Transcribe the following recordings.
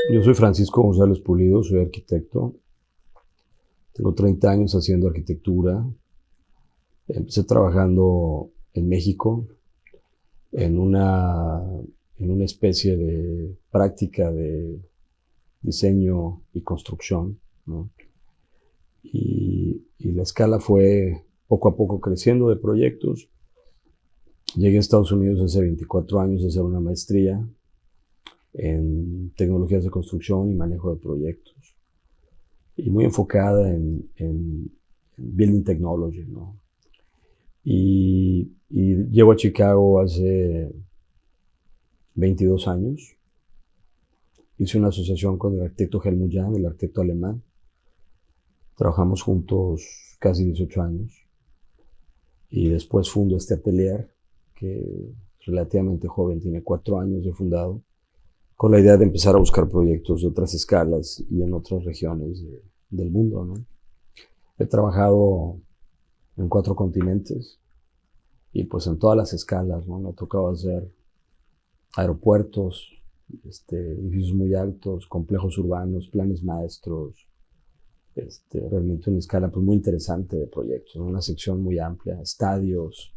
Yo soy Francisco González Pulido, soy arquitecto. Tengo 30 años haciendo arquitectura. Empecé trabajando en México en una, en una especie de práctica de diseño y construcción, ¿no? Y la escala fue poco a poco creciendo de proyectos. Llegué a Estados Unidos hace 24 años a hacer una maestría en tecnologías de construcción y manejo de proyectos, y muy enfocada en Building Technology, ¿no? Y llego a Chicago hace 22 años. Hice una asociación con el arquitecto Helmut Jahn, el arquitecto alemán. Trabajamos juntos casi 18 años. Y después fundo este atelier, que es relativamente joven, tiene 4 años de fundado, con la idea de empezar a buscar proyectos de otras escalas y en otras regiones del mundo, ¿no? He trabajado en 4 continentes y pues en todas las escalas, ¿no? Me ha tocado hacer aeropuertos, edificios muy altos, complejos urbanos, planes maestros, realmente una escala pues muy interesante de proyectos, ¿no? Una sección muy amplia, estadios,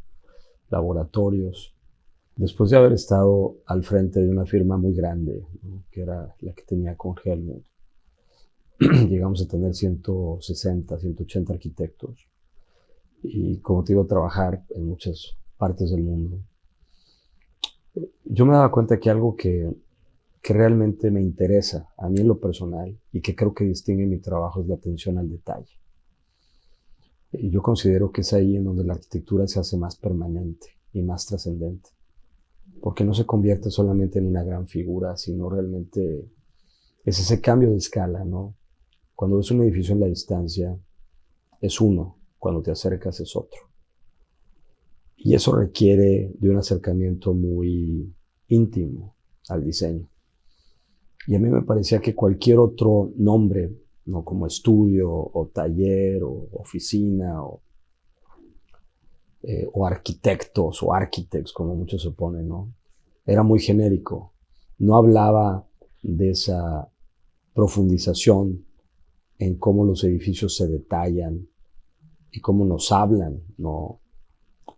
laboratorios. Después de haber estado al frente de una firma muy grande, ¿no? Que era la que tenía con Helmut, llegamos a tener 160, 180 arquitectos y, como te digo, trabajar en muchas partes del mundo. Yo me daba cuenta que algo que realmente me interesa a mí en lo personal y que creo que distingue mi trabajo es la atención al detalle. Y yo considero que es ahí en donde la arquitectura se hace más permanente y más trascendente, porque no se convierte solamente en una gran figura, sino realmente es ese cambio de escala, ¿no? Cuando ves un edificio en la distancia, es uno, cuando te acercas es otro. Y eso requiere de un acercamiento muy íntimo al diseño. Y a mí me parecía que cualquier otro nombre, ¿no? Como estudio o taller o oficina o arquitectos o architects, como muchos se ponen, ¿no? Era muy genérico. No hablaba de esa profundización en cómo los edificios se detallan y cómo nos hablan, ¿no?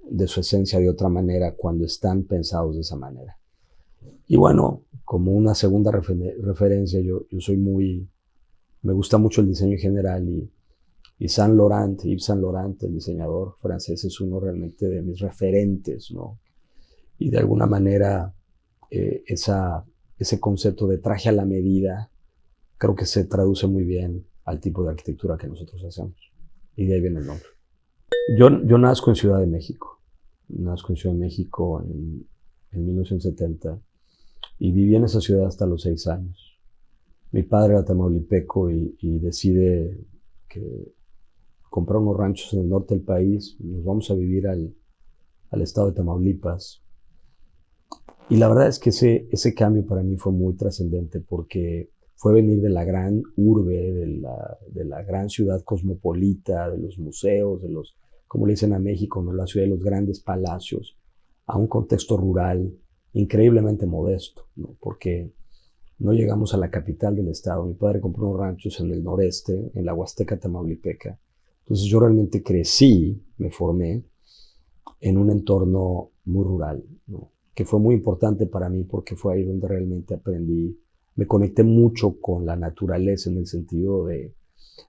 De su esencia de otra manera cuando están pensados de esa manera. Y bueno, como una segunda referencia, yo soy me gusta mucho el diseño en general y Saint Laurent, Yves Saint Laurent, el diseñador francés, es uno realmente de mis referentes, ¿no? Y de alguna manera ese concepto de traje a la medida creo que se traduce muy bien al tipo de arquitectura que nosotros hacemos. Y de ahí viene el nombre. Yo nazco en Ciudad de México. Nazco en Ciudad de México en 1970 y viví en esa ciudad hasta los 6 años. Mi padre era tamaulipeco y decide que comprar unos ranchos en el norte del país. Nos vamos a vivir al estado de Tamaulipas. Y la verdad es que ese cambio para mí fue muy trascendente porque fue venir de la gran urbe, de la gran ciudad cosmopolita, de los museos, como le dicen a México, ¿no? La ciudad de los grandes palacios, a un contexto rural increíblemente modesto, ¿no? Porque no llegamos a la capital del estado. Mi padre compró unos ranchos en el noreste, en la Huasteca Tamaulipeca. Entonces yo realmente crecí, me formé en un entorno muy rural, ¿no? Que fue muy importante para mí porque fue ahí donde realmente aprendí, me conecté mucho con la naturaleza en el sentido de,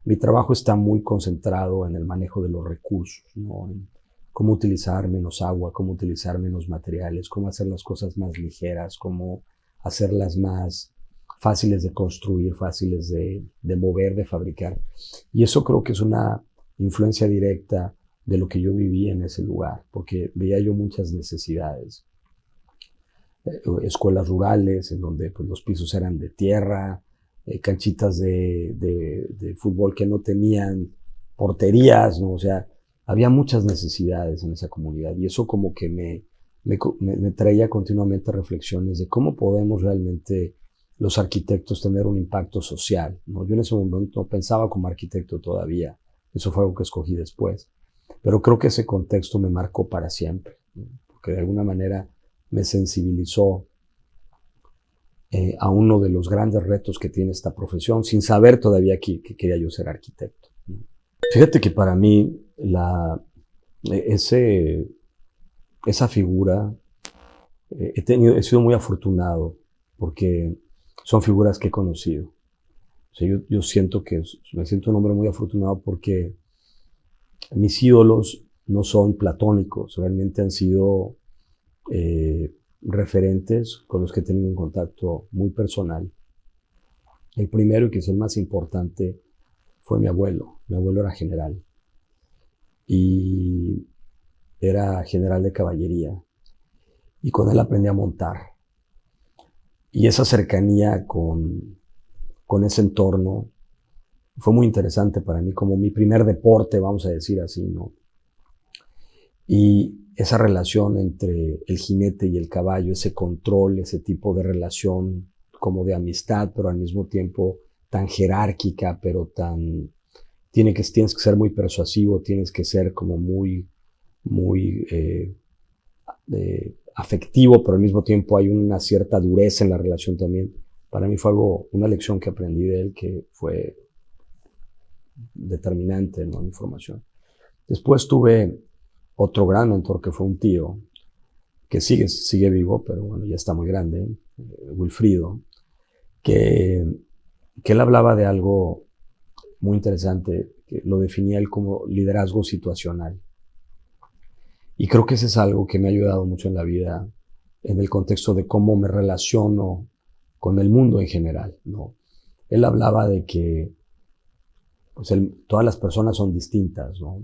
mi trabajo está muy concentrado en el manejo de los recursos, ¿no? En cómo utilizar menos agua, cómo utilizar menos materiales, cómo hacer las cosas más ligeras, cómo hacerlas más fáciles de construir, fáciles de mover, de fabricar. Y eso creo que es una influencia directa de lo que yo viví en ese lugar, porque veía yo muchas necesidades. Escuelas rurales en donde pues, los pisos eran de tierra, canchitas de fútbol que no tenían porterías, ¿no? O sea, había muchas necesidades en esa comunidad y eso como que me traía continuamente reflexiones de cómo podemos realmente los arquitectos tener un impacto social, ¿no? Yo en ese momento no pensaba como arquitecto todavía, eso fue algo que escogí después, pero creo que ese contexto me marcó para siempre, ¿no? Porque de alguna manera me sensibilizó a uno de los grandes retos que tiene esta profesión, sin saber todavía que quería yo ser arquitecto. Fíjate que para mí esa figura, he sido muy afortunado porque son figuras que he conocido. O sea, yo siento que me siento un hombre muy afortunado porque mis ídolos no son platónicos, realmente han sido referentes con los que he tenido un contacto muy personal. El primero, y que es el más importante, fue mi abuelo. Mi abuelo era general y era general de caballería, y con él aprendí a montar. Y esa cercanía con ese entorno fue muy interesante para mí, como mi primer deporte, vamos a decir así, ¿no? Y esa relación entre el jinete y el caballo, ese control, ese tipo de relación como de amistad, pero al mismo tiempo tan jerárquica, pero tienes que ser muy persuasivo, tienes que ser como muy afectivo, pero al mismo tiempo hay una cierta dureza en la relación también. Para mí fue una lección que aprendí de él que fue determinante, ¿no?, en mi formación. Después tuve otro gran mentor que fue un tío, que sigue vivo, pero bueno, ya está muy grande, Wilfrido, que él hablaba de algo muy interesante, que lo definía él como liderazgo situacional. Y creo que ese es algo que me ha ayudado mucho en la vida, en el contexto de cómo me relaciono con el mundo en general, ¿no? Él hablaba de que pues todas las personas son distintas, ¿no?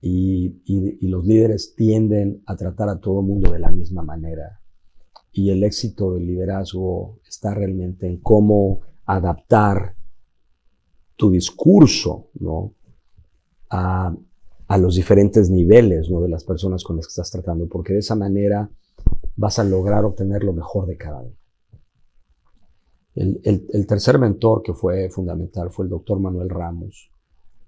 Y los líderes tienden a tratar a todo mundo de la misma manera. Y el éxito del liderazgo está realmente en cómo adaptar tu discurso, ¿no?, a los diferentes niveles, ¿no?, de las personas con las que estás tratando, porque de esa manera vas a lograr obtener lo mejor de cada uno. El tercer mentor que fue fundamental fue el doctor Manuel Ramos.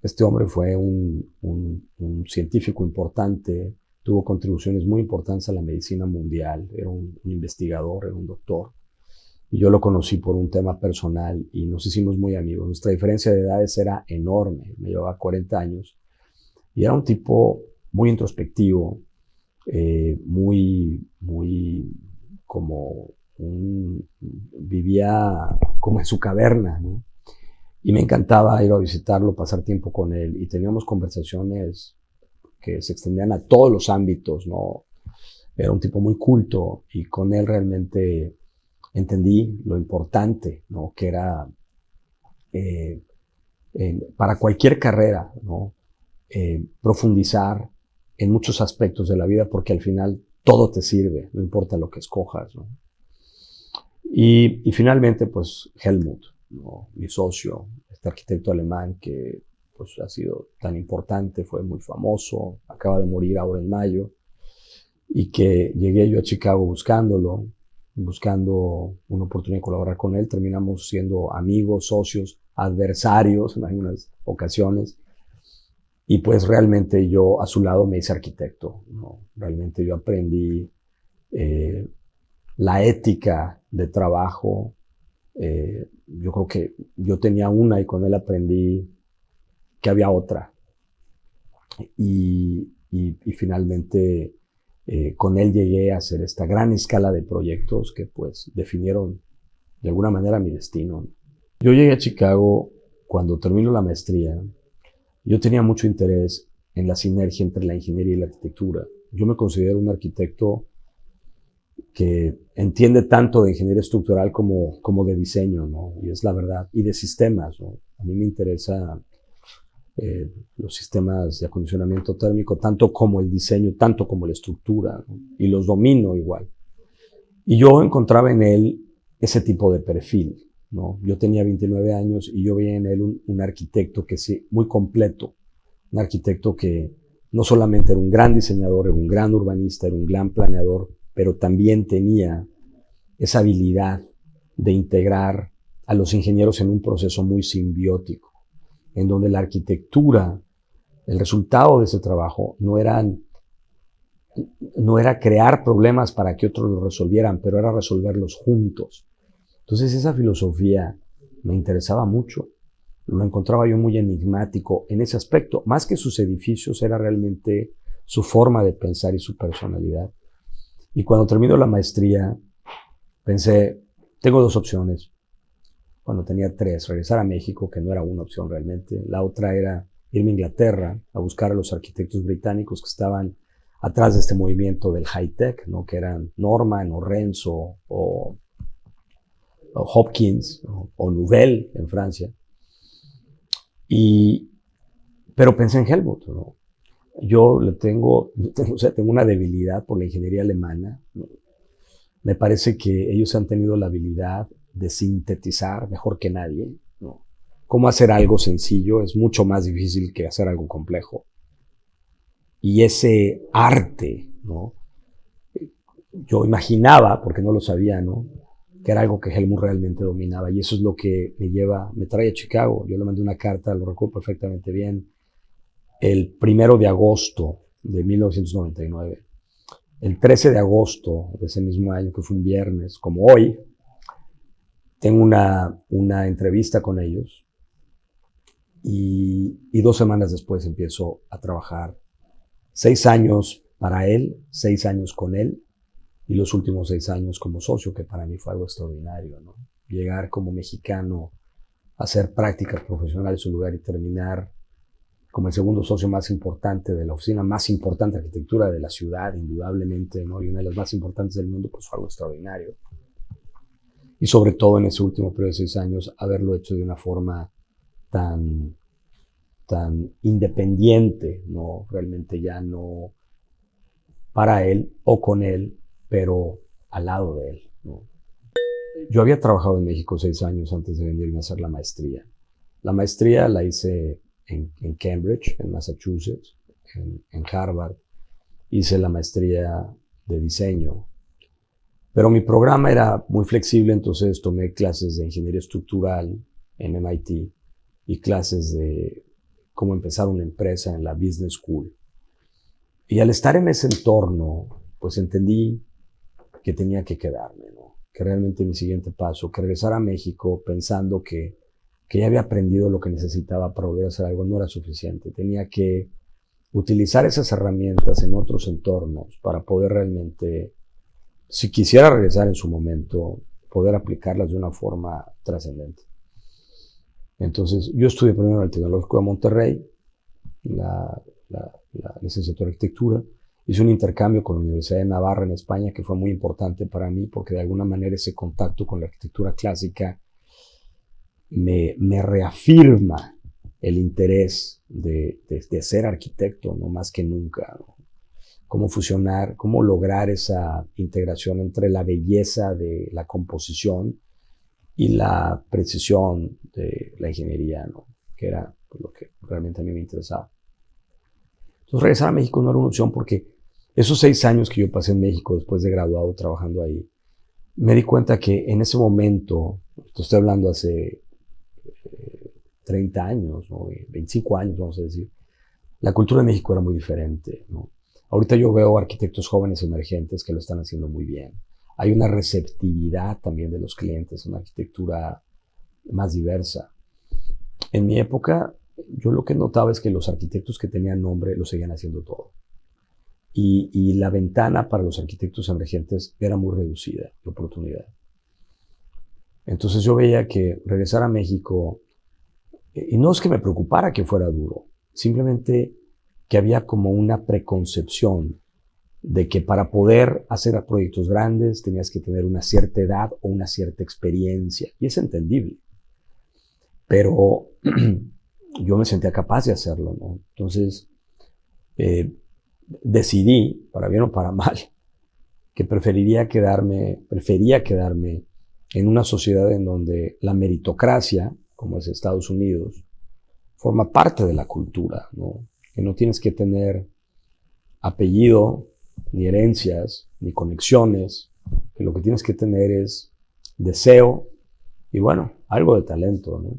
Este hombre fue un científico importante, tuvo contribuciones muy importantes a la medicina mundial, era un investigador, era un doctor. Y yo lo conocí por un tema personal y nos hicimos muy amigos. Nuestra diferencia de edades era enorme, me llevaba 40 años. Y era un tipo muy introspectivo, muy como vivía como en su caverna, ¿no? Y me encantaba ir a visitarlo, pasar tiempo con él, y teníamos conversaciones que se extendían a todos los ámbitos, ¿no? Era un tipo muy culto y con él realmente entendí lo importante, ¿no?, que era para cualquier carrera, ¿no?, profundizar en muchos aspectos de la vida, porque al final todo te sirve, no importa lo que escojas, ¿no? Y finalmente, pues Helmut, ¿no?, mi socio, este arquitecto alemán que pues ha sido tan importante, fue muy famoso, acaba de morir ahora en mayo, y que llegué yo a Chicago buscando una oportunidad de colaborar con él. Terminamos siendo amigos, socios, adversarios en algunas ocasiones. Y pues realmente yo a su lado me hice arquitecto, ¿no? Realmente yo aprendí la ética de trabajo. Yo creo que yo tenía una y con él aprendí que había otra. Y finalmente con él llegué a hacer esta gran escala de proyectos que pues definieron de alguna manera mi destino. Yo llegué a Chicago cuando termino la maestría. Yo tenía mucho interés en la sinergia entre la ingeniería y la arquitectura. Yo me considero un arquitecto que entiende tanto de ingeniería estructural como de diseño, ¿no? Y es la verdad, y de sistemas, ¿no? A mí me interesa los sistemas de acondicionamiento térmico, tanto como el diseño, tanto como la estructura, ¿no? Y los domino igual. Y yo encontraba en él ese tipo de perfil, ¿no? Yo tenía 29 años y yo veía en él un arquitecto que sí, muy completo, un arquitecto que no solamente era un gran diseñador, era un gran urbanista, era un gran planeador, pero también tenía esa habilidad de integrar a los ingenieros en un proceso muy simbiótico, en donde la arquitectura, el resultado de ese trabajo no era crear problemas para que otros los resolvieran, pero era resolverlos juntos. Entonces esa filosofía me interesaba mucho. Lo encontraba yo muy enigmático en ese aspecto. Más que sus edificios, era realmente su forma de pensar y su personalidad. Y cuando termino la maestría, pensé, tengo dos opciones. Bueno, tenía tres: regresar a México, que no era una opción realmente. La otra era irme a Inglaterra a buscar a los arquitectos británicos que estaban atrás de este movimiento del high-tech, ¿no? Que eran Norman o Renzo o Hopkins, ¿no? O Nouvel en Francia. Pero pensé en Helmut, ¿no? Yo tengo una debilidad por la ingeniería alemana, ¿no? Me parece que ellos han tenido la habilidad de sintetizar mejor que nadie, ¿no? Cómo hacer algo sencillo es mucho más difícil que hacer algo complejo. Y ese arte, ¿no? Yo imaginaba, porque no lo sabía, ¿no? Que era algo que Helmut realmente dominaba. Y eso es lo que me trae a Chicago. Yo le mandé una carta, lo recuerdo perfectamente bien, el 1 de agosto de 1999. El 13 de agosto de ese mismo año, que fue un viernes, como hoy, tengo una entrevista con ellos y 2 semanas después empiezo a trabajar. 6 años para él, 6 años con él y los últimos 6 años como socio, que para mí fue algo extraordinario, ¿no? Llegar como mexicano a hacer prácticas profesionales en su lugar y terminar como el segundo socio más importante de la oficina más importante de arquitectura de la ciudad, indudablemente, ¿no? Y una de las más importantes del mundo, pues fue algo extraordinario. Y sobre todo en ese último periodo de 6 años, haberlo hecho de una forma tan, tan independiente, ¿no? Realmente ya no para él o con él, pero al lado de él, ¿no? Yo había trabajado en México 6 años antes de venirme a hacer la maestría. La maestría la hice en Cambridge, en Massachusetts, en Harvard. Hice la maestría de diseño. Pero mi programa era muy flexible, entonces tomé clases de ingeniería estructural en MIT y clases de cómo empezar una empresa en la Business School. Y al estar en ese entorno, pues entendí que tenía que quedarme, ¿no? Que realmente mi siguiente paso, que regresar a México pensando que ya había aprendido lo que necesitaba para volver a hacer algo, no era suficiente. Tenía que utilizar esas herramientas en otros entornos para poder realmente, si quisiera regresar en su momento, poder aplicarlas de una forma trascendente. Entonces, yo estudié primero en el Tecnológico de Monterrey, la licenciatura en arquitectura. Hice un intercambio con la Universidad de Navarra en España, que fue muy importante para mí, porque de alguna manera ese contacto con la arquitectura clásica me reafirma el interés de ser arquitecto, no más que nunca, ¿no? Cómo fusionar, cómo lograr esa integración entre la belleza de la composición y la precisión de la ingeniería, ¿no? Que era lo que realmente a mí me interesaba. Entonces regresar a México no era una opción, porque esos 6 años que yo pasé en México después de graduado trabajando ahí, me di cuenta que en ese momento, estoy hablando hace 30 años, ¿no? 25 años, vamos a decir, la cultura de México era muy diferente, ¿no? Ahorita yo veo arquitectos jóvenes emergentes que lo están haciendo muy bien. Hay una receptividad también de los clientes, una arquitectura más diversa. En mi época, yo lo que notaba es que los arquitectos que tenían nombre lo seguían haciendo todo. Y la ventana para los arquitectos emergentes era muy reducida, la oportunidad. Entonces yo veía que regresar a México, y no es que me preocupara que fuera duro, simplemente que había como una preconcepción de que para poder hacer proyectos grandes tenías que tener una cierta edad o una cierta experiencia, y es entendible. Pero yo me sentía capaz de hacerlo, ¿no? Entonces decidí, para bien o para mal, que prefería quedarme en una sociedad en donde la meritocracia, como es Estados Unidos, forma parte de la cultura, ¿no? Que no tienes que tener apellido, ni herencias, ni conexiones, que lo que tienes que tener es deseo y, bueno, algo de talento, ¿no?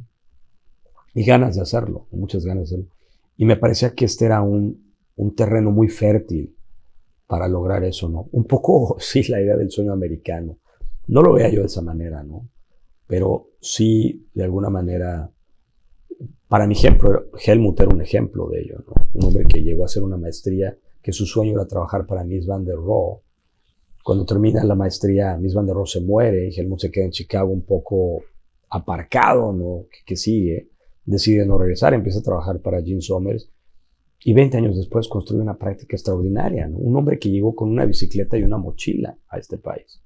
Y ganas de hacerlo, muchas ganas de hacerlo. Y me parecía que este era un terreno muy fértil para lograr eso, ¿no? Un poco, sí, la idea del sueño americano. No lo veía yo de esa manera, ¿no? pero sí, de alguna manera, para mi ejemplo, Helmut era un ejemplo de ello, ¿no? Un hombre que llegó a hacer una maestría, que su sueño era trabajar para Mies van der Rohe. Cuando termina la maestría, Mies van der Rohe se muere y Helmut se queda en Chicago un poco aparcado, ¿no? ¿Qué sigue? Decide no regresar, empieza a trabajar para Gene Summers y 20 años después construye una práctica extraordinaria, ¿no? Un hombre que llegó con una bicicleta y una mochila a este país.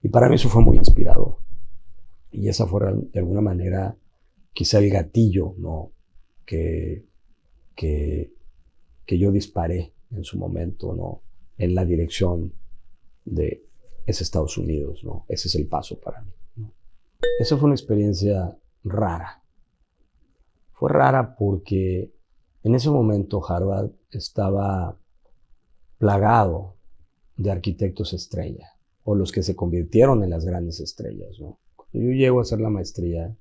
Y para mí eso fue muy inspirador. Y esa fue de alguna manera quizá el gatillo, ¿no? que, que, que yo disparé en su momento, ¿no? En la dirección de ese Estados Unidos, ¿no? Ese es el paso para mí, ¿no? Esa fue una experiencia rara. Fue rara porque en ese momento Harvard estaba plagado de arquitectos estrella, o los que se convirtieron en las grandes estrellas, ¿no? Cuando yo llego a hacer la maestría,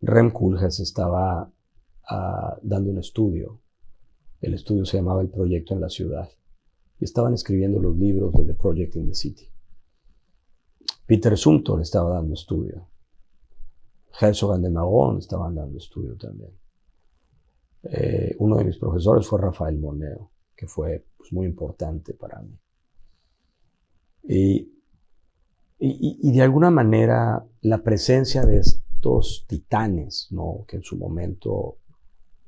Rem Koolhaas estaba dando un estudio. El estudio se llamaba El Proyecto en la Ciudad. Y estaban escribiendo los libros de The Project in the City. Peter Zumthor estaba dando estudio. Herzog and de Mauron estaban dando estudio también. Uno de mis profesores fue Rafael Moneo, que fue pues, muy importante para mí. Y de alguna manera la presencia de estos titanes, ¿no? Que en su momento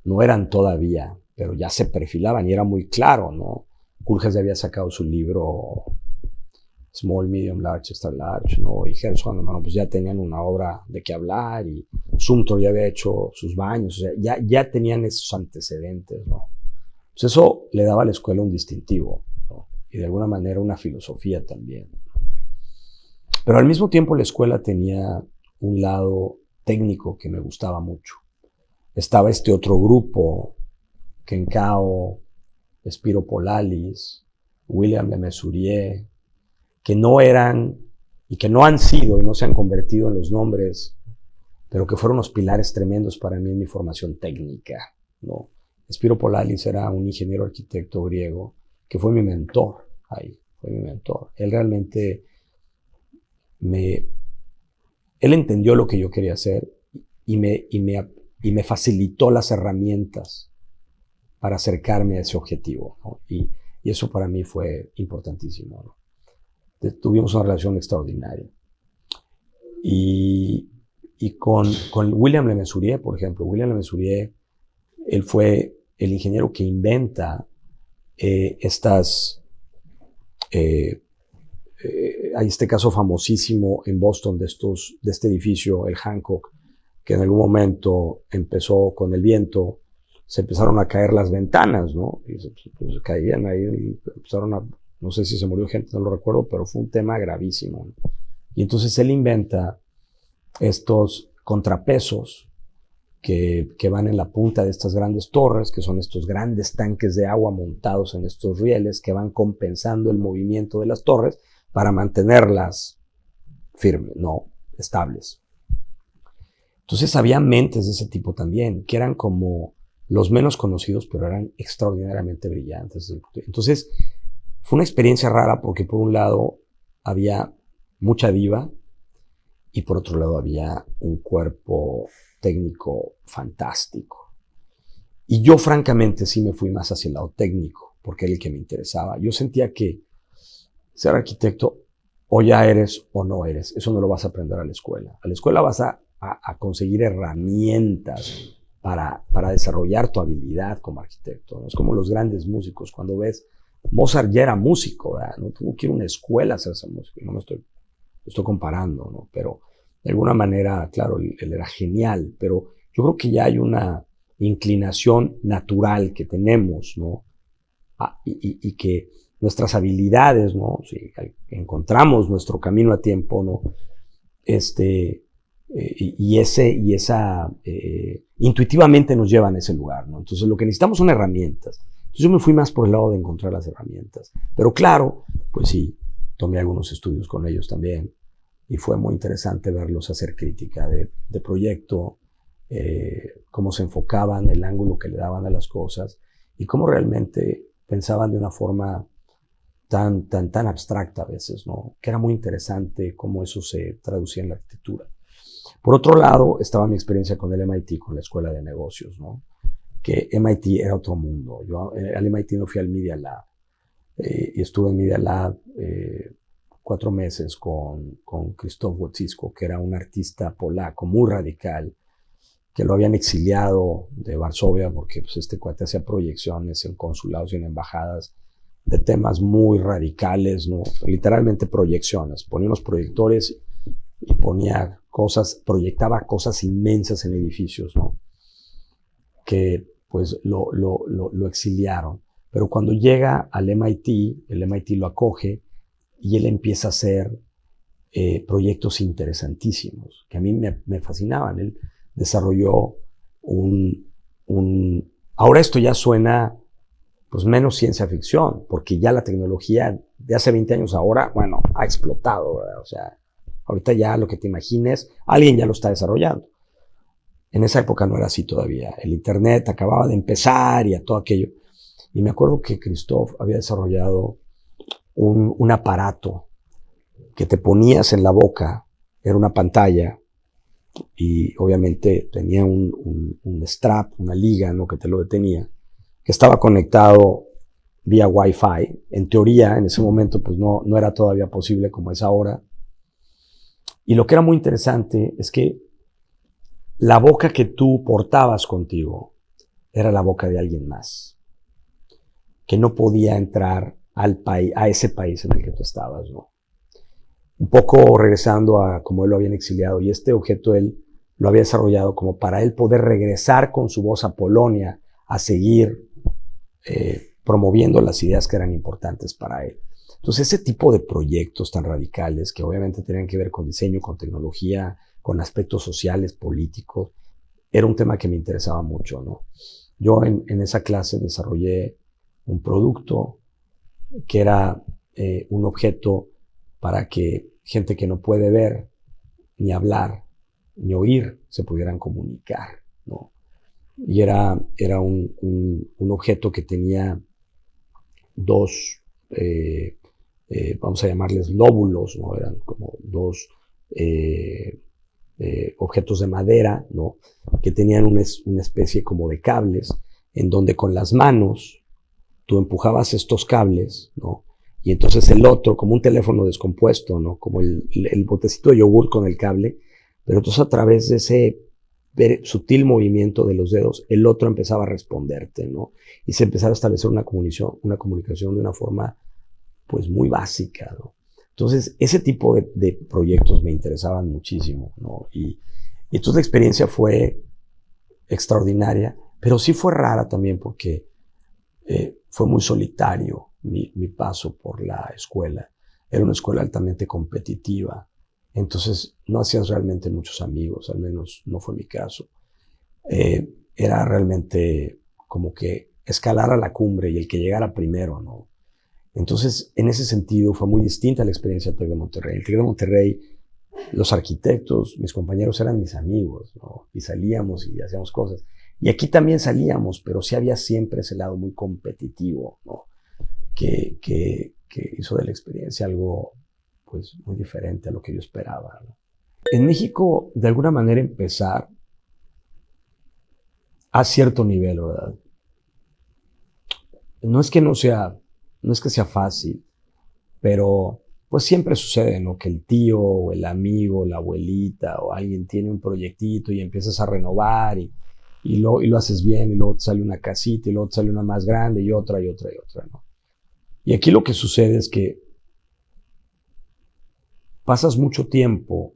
no eran todavía, pero ya se perfilaban y era muy claro, ¿no? Koolhaas ya había sacado su libro Small, Medium, Large, Extra Large, ¿no? Y Herzog, bueno, pues ya tenían una obra de qué hablar y Zumthor ya había hecho sus baños, o sea, ya tenían esos antecedentes, ¿no? Pues eso le daba a la escuela un distintivo, ¿no? Y de alguna manera una filosofía también. Pero al mismo tiempo la escuela tenía un lado técnico que me gustaba mucho. Estaba este otro grupo, Ken Cao, Spiro Polalis, William Le Mesurier, que no eran y que no han sido y no se han convertido en los nombres, pero que fueron unos pilares tremendos para mí en mi formación técnica, ¿no? Spiro Polalis era un ingeniero arquitecto griego que fue mi mentor ahí, fue mi mentor. Él realmente él entendió lo que yo quería hacer y me facilitó las herramientas para acercarme a ese objetivo, ¿no? Y eso para mí fue importantísimo, ¿no? Tuvimos una relación extraordinaria. Y con William Le Mesurier, por ejemplo, William Le Mesurier, él fue el ingeniero que inventa hay este caso famosísimo en Boston de este edificio, el Hancock, que en algún momento empezó con el viento, se empezaron a caer las ventanas, ¿no? Y se caían ahí y empezaron no sé si se murió gente, no lo recuerdo, pero fue un tema gravísimo, ¿no? Y entonces él inventa estos contrapesos que van en la punta de estas grandes torres, que son estos grandes tanques de agua montados en estos rieles que van compensando el movimiento de las torres para mantenerlas firmes, no estables. Entonces había mentes de ese tipo también, que eran como los menos conocidos, pero eran extraordinariamente brillantes. Entonces fue una experiencia rara porque por un lado había mucha diva y por otro lado había un cuerpo técnico fantástico. Y yo francamente sí me fui más hacia el lado técnico, porque era el que me interesaba. Yo sentía que ser arquitecto o ya eres o no eres. Eso no lo vas a aprender a la escuela. A la escuela vas a conseguir herramientas para desarrollar tu habilidad como arquitecto, ¿no? Es como los grandes músicos. Cuando ves, Mozart ya era músico, ¿verdad? No tuvo que ir a una escuela a hacerse músico. No me estoy comparando, ¿no? Pero de alguna manera, claro, él era genial, pero yo creo que ya hay una inclinación natural que tenemos, ¿no? Y que nuestras habilidades, ¿no? Si encontramos nuestro camino a tiempo, ¿no? Intuitivamente nos llevan a ese lugar, ¿no? Entonces lo que necesitamos son herramientas. Entonces yo me fui más por el lado de encontrar las herramientas. Pero claro, pues sí, tomé algunos estudios con ellos también y fue muy interesante verlos hacer crítica de proyecto, cómo se enfocaban, el ángulo que le daban a las cosas y cómo realmente pensaban de una forma tan abstracta a veces, ¿no? Que era muy interesante cómo eso se traducía en la arquitectura. Por otro lado, estaba mi experiencia con el MIT, con la escuela de negocios, ¿no? Que MIT era otro mundo. Yo al MIT no fui al Media Lab. Y estuve en Media Lab 4 meses con Krzysztof Wojcicki, que era un artista polaco muy radical, que lo habían exiliado de Varsovia porque pues, este cuate hacía proyecciones en consulados y en embajadas de temas muy radicales, ¿no? Literalmente proyecciones. Ponía unos proyectores y ponía cosas, proyectaba cosas inmensas en edificios, ¿no? Que pues lo exiliaron. Pero cuando llega al MIT, el MIT lo acoge y él empieza a hacer proyectos interesantísimos que a mí me fascinaban. Él desarrolló ahora esto ya suena pues menos ciencia ficción, porque ya la tecnología de hace 20 años ahora, bueno, ha explotado, ¿verdad? O sea, ahorita ya lo que te imagines, alguien ya lo está desarrollando. En esa época no era así todavía. El Internet acababa de empezar y a todo aquello. Y me acuerdo que Krzysztof había desarrollado un aparato que te ponías en la boca, era una pantalla, y obviamente tenía un strap, una liga, ¿no? Que te lo detenía, que estaba conectado vía Wi-Fi. En teoría, en ese momento, pues no era todavía posible como es ahora. Y lo que era muy interesante es que la boca que tú portabas contigo era la boca de alguien más, que no podía entrar a ese país en el que tú estabas, ¿no? Un poco regresando a cómo él lo habían exiliado, y este objeto él lo había desarrollado como para él poder regresar con su voz a Polonia a seguir promoviendo las ideas que eran importantes para él. Entonces, ese tipo de proyectos tan radicales que obviamente tenían que ver con diseño, con tecnología, con aspectos sociales, políticos, era un tema que me interesaba mucho, ¿no? Yo en esa clase desarrollé un producto que era un objeto para que gente que no puede ver, ni hablar, ni oír, se pudieran comunicar, ¿no? Y era un objeto que tenía dos, vamos a llamarles lóbulos, ¿no? Eran como dos objetos de madera, ¿no? Que tenían una especie como de cables, en donde con las manos tú empujabas estos cables, ¿no? Y entonces el otro, como un teléfono descompuesto, ¿no? Como el botecito de yogur con el cable, pero entonces a través de ese sutil movimiento de los dedos, el otro empezaba a responderte, ¿no? Y se empezaba a establecer una comunicación de una forma, pues, muy básica, ¿no? Entonces, ese tipo de proyectos me interesaban muchísimo, ¿no? Y entonces la experiencia fue extraordinaria, pero sí fue rara también porque fue muy solitario mi paso por la escuela. Era una escuela altamente competitiva, entonces no hacías realmente muchos amigos, al menos no fue mi caso. Era realmente como que escalar a la cumbre y el que llegara primero, ¿no? Entonces, en ese sentido, fue muy distinta la experiencia del TEC de Monterrey. El TEC de Monterrey, los arquitectos, mis compañeros eran mis amigos, ¿no? Y salíamos y hacíamos cosas. Y aquí también salíamos, pero sí había siempre ese lado muy competitivo, ¿no? Que hizo de la experiencia algo, pues, muy diferente a lo que yo esperaba, ¿no? En México, de alguna manera, empezar a cierto nivel, ¿verdad? No es que sea fácil, pero pues siempre sucede, ¿no? Que el tío o el amigo, la abuelita o alguien tiene un proyectito y empiezas a renovar y lo haces bien y luego te sale una casita y luego te sale una más grande y otra, ¿no? Y aquí lo que sucede es que pasas mucho tiempo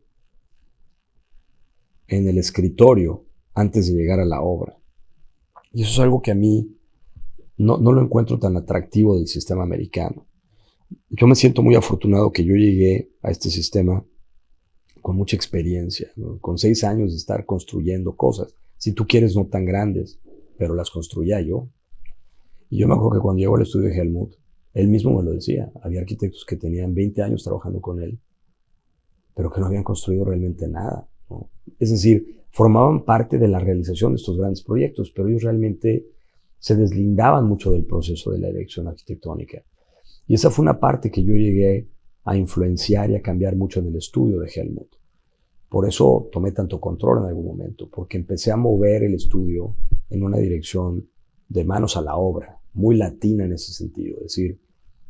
en el escritorio antes de llegar a la obra. Y eso es algo que a mí no lo encuentro tan atractivo del sistema americano. Yo me siento muy afortunado que yo llegué a este sistema con mucha experiencia, ¿no? Con 6 años de estar construyendo cosas, si tú quieres no tan grandes, pero las construía yo. Y yo me acuerdo que cuando llegó al estudio de Helmut, él mismo me lo decía, había arquitectos que tenían 20 años trabajando con él, pero que no habían construido realmente nada, ¿no? Es decir, formaban parte de la realización de estos grandes proyectos, pero ellos realmente se deslindaban mucho del proceso de la elección arquitectónica. Y esa fue una parte que yo llegué a influenciar y a cambiar mucho en el estudio de Helmut. Por eso tomé tanto control en algún momento, porque empecé a mover el estudio en una dirección de manos a la obra, muy latina en ese sentido. Es decir,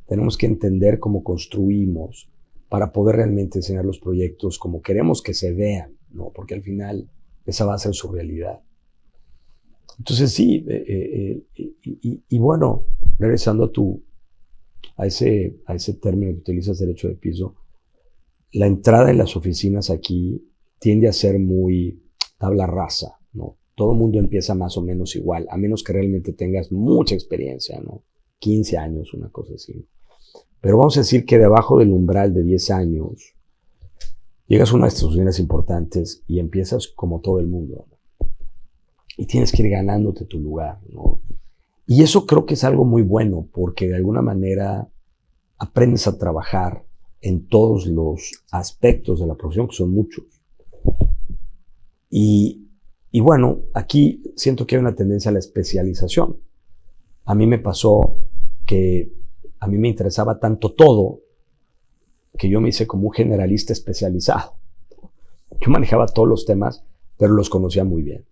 tenemos que entender cómo construimos para poder realmente enseñar los proyectos como queremos que se vean, ¿no? Porque al final esa va a ser su realidad. Entonces sí, y bueno, regresando a ese término que utilizas, derecho de piso, la entrada en las oficinas aquí tiende a ser muy tabla rasa, ¿no? Todo el mundo empieza más o menos igual, a menos que realmente tengas mucha experiencia, ¿no? 15 años, una cosa así. Pero vamos a decir que debajo del umbral de 10 años, llegas a una de estas oficinas importantes y empiezas como todo el mundo, ¿no? Y tienes que ir ganándote tu lugar, ¿no? Y eso creo que es algo muy bueno, porque de alguna manera aprendes a trabajar en todos los aspectos de la profesión, que son muchos. Y bueno, aquí siento que hay una tendencia a la especialización. A mí me pasó que a mí me interesaba tanto todo que yo me hice como un generalista especializado. Yo manejaba todos los temas, pero los conocía muy bien.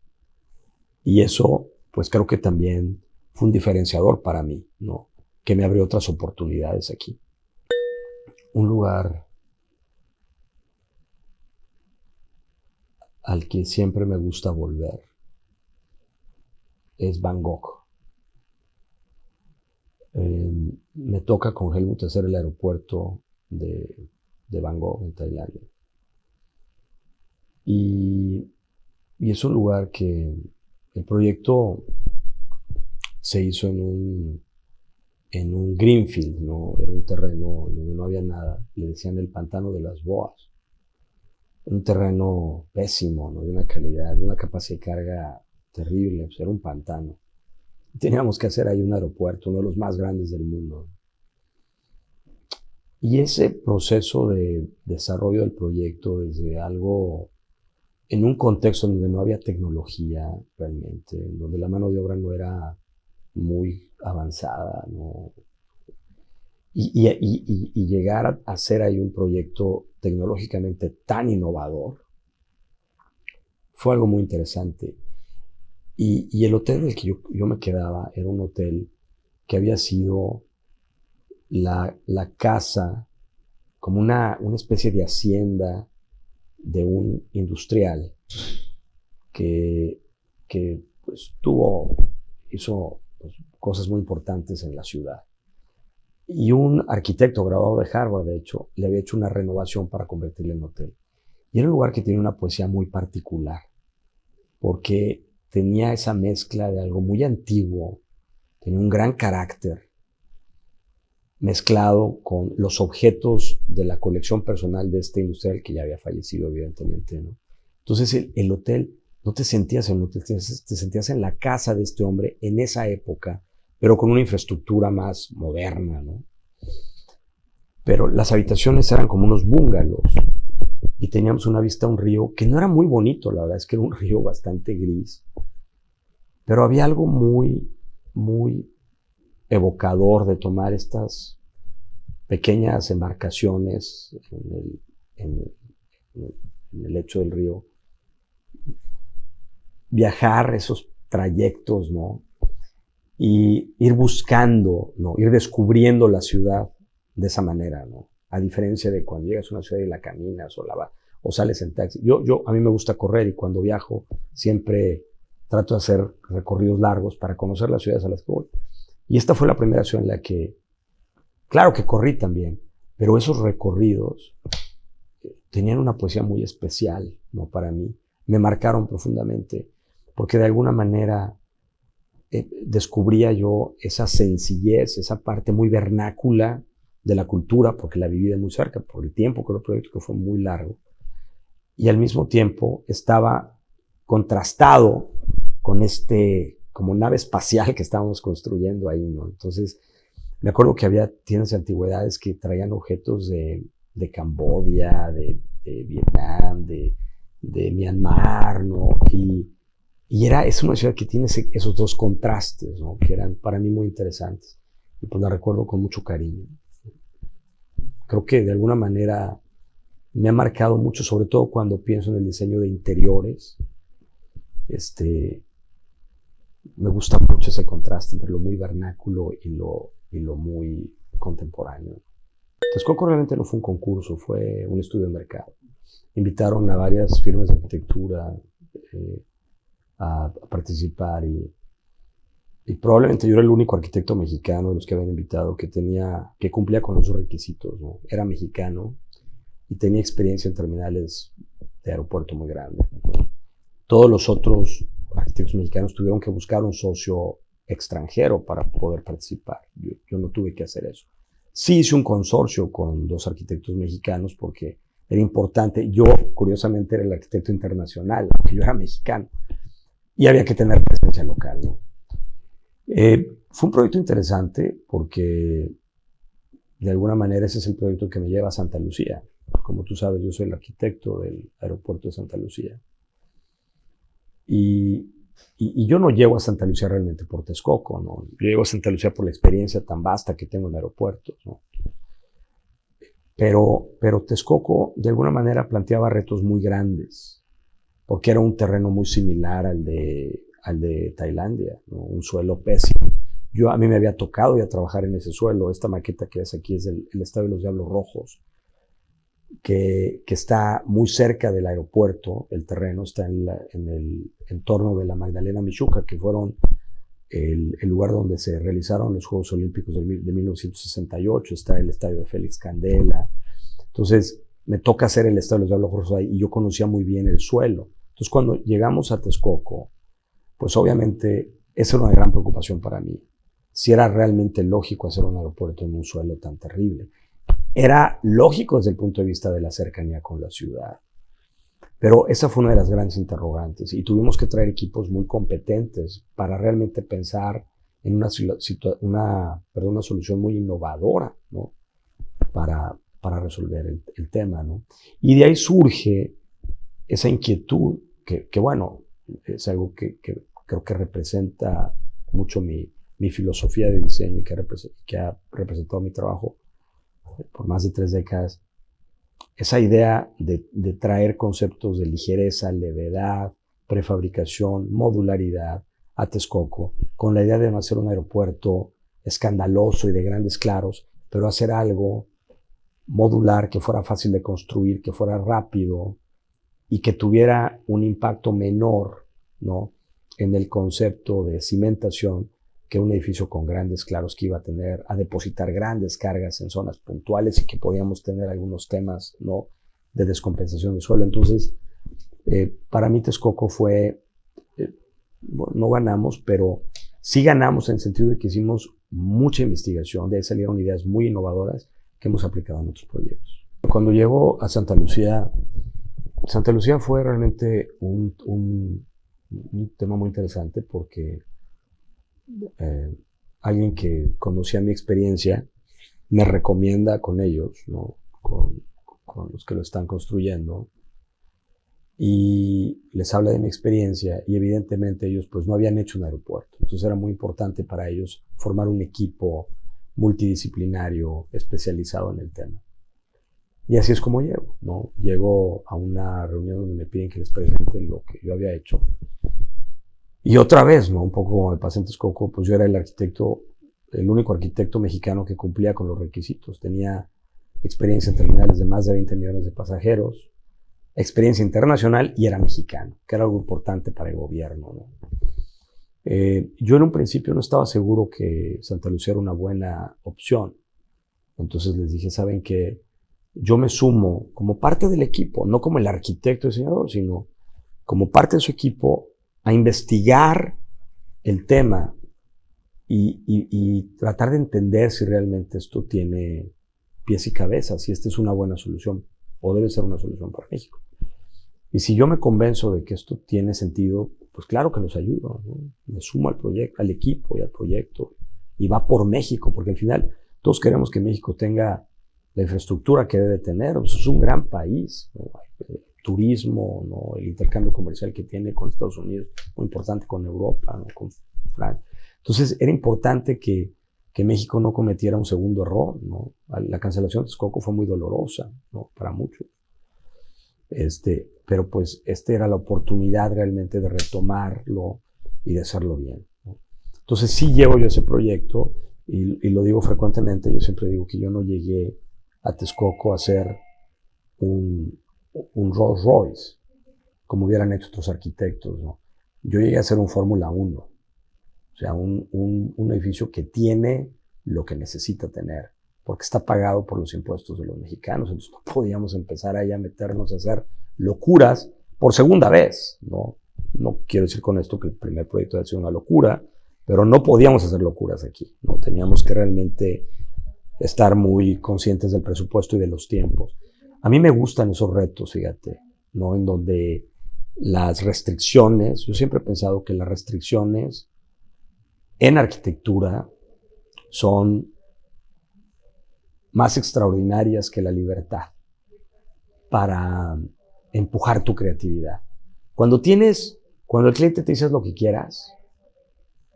Y eso, pues creo que también fue un diferenciador para mí, ¿no? Que me abrió otras oportunidades aquí. Un lugar al que siempre me gusta volver es Bangkok. Me toca con Helmut hacer el aeropuerto de Bangkok, en Tailandia. Y es un lugar que el proyecto se hizo en un greenfield, ¿no? Era un terreno donde no había nada. Le decían el pantano de las boas. Un terreno pésimo, ¿no? De una calidad, de una capacidad de carga terrible. Pues era un pantano. Teníamos que hacer ahí un aeropuerto, uno de los más grandes del mundo. Y ese proceso de desarrollo del proyecto desde algo en un contexto donde no había tecnología realmente, donde la mano de obra no era muy avanzada, ¿no? Y llegar a hacer ahí un proyecto tecnológicamente tan innovador fue algo muy interesante. Y el hotel en el que yo me quedaba era un hotel que había sido la casa, como una especie de hacienda de un industrial que, que pues, hizo pues, cosas muy importantes en la ciudad. Y un arquitecto graduado de Harvard, de hecho, le había hecho una renovación para convertirlo en hotel. Y era un lugar que tiene una poesía muy particular, porque tenía esa mezcla de algo muy antiguo, tenía un gran carácter, mezclado con los objetos de la colección personal de este industrial que ya había fallecido, evidentemente, ¿no? Entonces el hotel, no te sentías en un hotel, te sentías en la casa de este hombre en esa época, pero con una infraestructura más moderna, ¿no? Pero las habitaciones eran como unos bungalows y teníamos una vista a un río que no era muy bonito, la verdad es que era un río bastante gris, pero había algo muy, muy evocador de tomar estas pequeñas embarcaciones en el lecho del río, viajar esos trayectos, ¿no? Y ir buscando, ¿no? Ir descubriendo la ciudad de esa manera, ¿no? A diferencia de cuando llegas a una ciudad y la caminas o sales en taxi. A mí me gusta correr y cuando viajo siempre trato de hacer recorridos largos para conocer las ciudades a las que voy. Y esta fue la primera ciudad en la que, claro que corrí también, pero esos recorridos tenían una poesía muy especial, ¿no? Para mí. Me marcaron profundamente, porque de alguna manera descubría yo esa sencillez, esa parte muy vernácula de la cultura, porque la viví de muy cerca, por el tiempo que el proyecto que fue muy largo. Y al mismo tiempo estaba contrastado con como nave espacial que estábamos construyendo ahí, ¿no? Entonces, me acuerdo que había tiendas de antigüedades que traían objetos de Camboya, de Vietnam, de Myanmar, ¿no? Es una ciudad que tiene esos dos contrastes, ¿no? Que eran para mí muy interesantes. Y pues la recuerdo con mucho cariño. Creo que de alguna manera me ha marcado mucho, sobre todo cuando pienso en el diseño de interiores. Me gusta mucho ese contraste entre lo muy vernáculo y lo muy contemporáneo. Texcoco realmente no fue un concurso, fue un estudio de mercado. Invitaron a varias firmas de arquitectura a participar y probablemente yo era el único arquitecto mexicano de los que habían invitado que cumplía con los requisitos, ¿no? Era mexicano y tenía experiencia en terminales de aeropuerto muy grande. Todos los otros arquitectos mexicanos tuvieron que buscar un socio extranjero para poder participar. Yo no tuve que hacer eso. Sí hice un consorcio con 2 arquitectos mexicanos porque era importante. Yo, curiosamente, era el arquitecto internacional, aunque yo era mexicano. Y había que tener presencia local, ¿no? Fue un proyecto interesante porque, de alguna manera, ese es el proyecto que me lleva a Santa Lucía. Como tú sabes, yo soy el arquitecto del aeropuerto de Santa Lucía. Y yo no llego a Santa Lucía realmente por Texcoco, ¿no? Yo llego a Santa Lucía por la experiencia tan vasta que tengo en aeropuertos, ¿no? Pero Texcoco, de alguna manera, planteaba retos muy grandes, porque era un terreno muy similar al de Tailandia, ¿no? Un suelo pésimo. A mí me había tocado ya trabajar en ese suelo. Esta maqueta que ves aquí es el Estadio de los Diablos Rojos, que está muy cerca del aeropuerto. El terreno está en el entorno de la Magdalena Michuca, que fueron el lugar donde se realizaron los Juegos Olímpicos de 1968. Está el estadio de Félix Candela. Entonces, me toca hacer el estadio de los Diablos Rojos ahí y yo conocía muy bien el suelo. Entonces, cuando llegamos a Texcoco, pues obviamente esa era una gran preocupación para mí. Si era realmente lógico hacer un aeropuerto en un suelo tan terrible. Era lógico desde el punto de vista de la cercanía con la ciudad. Pero esa fue una de las grandes interrogantes y tuvimos que traer equipos muy competentes para realmente pensar en una solución muy innovadora, ¿no? para resolver el tema, ¿no? Y de ahí surge esa inquietud que bueno, es algo que creo que representa mucho mi filosofía de diseño y que ha representado mi trabajo por más de 3 décadas. Esa idea de traer conceptos de ligereza, levedad, prefabricación, modularidad a Texcoco, con la idea de no hacer un aeropuerto escandaloso y de grandes claros, pero hacer algo modular, que fuera fácil de construir, que fuera rápido y que tuviera un impacto menor, ¿no?, en el concepto de cimentación que un edificio con grandes claros que iba a depositar grandes cargas en zonas puntuales y que podíamos tener algunos temas, ¿no?, de descompensación de suelo. Entonces, para mí Texcoco fue, bueno, no ganamos, pero sí ganamos en el sentido de que hicimos mucha investigación, de ahí salieron ideas muy innovadoras que hemos aplicado en otros proyectos. Cuando llego a Santa Lucía fue realmente un tema muy interesante porque alguien que conocía mi experiencia me recomienda con ellos, ¿no?, con los que lo están construyendo, y les habla de mi experiencia y evidentemente ellos pues no habían hecho un aeropuerto. Entonces era muy importante para ellos formar un equipo multidisciplinario especializado en el tema. Y así es como llego, ¿no? Llego a una reunión donde me piden que les presente lo que yo había hecho. Y otra vez, ¿no?, un poco como me pasé en Texcoco, pues yo era el único arquitecto mexicano que cumplía con los requisitos. Tenía experiencia en terminales de más de 20 millones de pasajeros, experiencia internacional y era mexicano, que era algo importante para el gobierno, ¿no? Yo en un principio no estaba seguro que Santa Lucía era una buena opción. Entonces les dije, ¿saben qué? Yo me sumo como parte del equipo, no como el arquitecto diseñador, sino como parte de su equipo a investigar el tema y tratar de entender si realmente esto tiene pies y cabeza, si esta es una buena solución o debe ser una solución para México. Y si yo me convenzo de que esto tiene sentido, pues claro que los ayudo, ¿no? Me sumo al proyecto, al equipo y al proyecto y va por México, porque al final todos queremos que México tenga la infraestructura que debe tener. Pues es un gran país, ¿no? Turismo, ¿no?, el intercambio comercial que tiene con Estados Unidos, muy importante con Europa, ¿no?, con Francia. Entonces era importante que México no cometiera un segundo error, ¿no? La cancelación de Texcoco fue muy dolorosa, ¿no?, para muchos. Pero pues era la oportunidad realmente de retomarlo y de hacerlo bien, ¿no? Entonces sí llevo yo ese proyecto y lo digo frecuentemente. Yo siempre digo que yo no llegué a Texcoco a hacer un, un Rolls Royce, como hubieran hecho otros arquitectos, ¿no? Yo llegué a hacer un Fórmula 1, o sea, un edificio que tiene lo que necesita tener, porque está pagado por los impuestos de los mexicanos. Entonces no podíamos empezar ahí a meternos a hacer locuras por segunda vez, ¿no? No quiero decir con esto que el primer proyecto haya sido una locura, pero no podíamos hacer locuras aquí, ¿no? Teníamos que realmente estar muy conscientes del presupuesto y de los tiempos. A mí me gustan esos retos, fíjate, ¿no? En donde las restricciones, yo siempre he pensado que las restricciones en arquitectura son más extraordinarias que la libertad para empujar tu creatividad. Cuando el cliente te dice lo que quieras,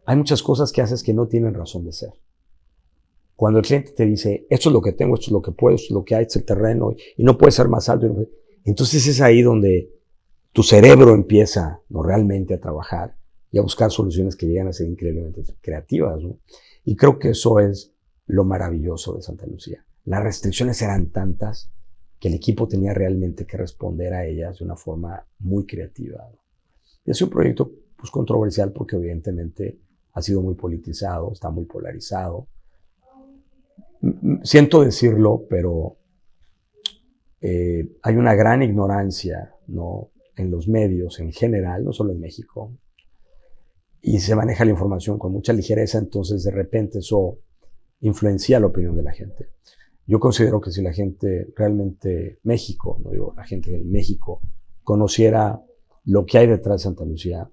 hay muchas cosas que haces que no tienen razón de ser. Cuando el cliente te dice, esto es lo que tengo, esto es lo que puedo, esto es lo que hay, este es el terreno, y no puede ser más alto, entonces es ahí donde tu cerebro empieza, ¿no?, realmente a trabajar y a buscar soluciones que llegan a ser increíblemente creativas, ¿no? Y creo que eso es lo maravilloso de Santa Lucía. Las restricciones eran tantas que el equipo tenía realmente que responder a ellas de una forma muy creativa, ¿no? Y es un proyecto pues controversial porque evidentemente ha sido muy politizado, está muy polarizado. Siento decirlo, pero hay una gran ignorancia, ¿no?, en los medios en general, no solo en México, y se maneja la información con mucha ligereza. Entonces de repente eso influencia la opinión de la gente. Yo considero que si la gente realmente, México, no digo la gente de México, conociera lo que hay detrás de Santa Lucía,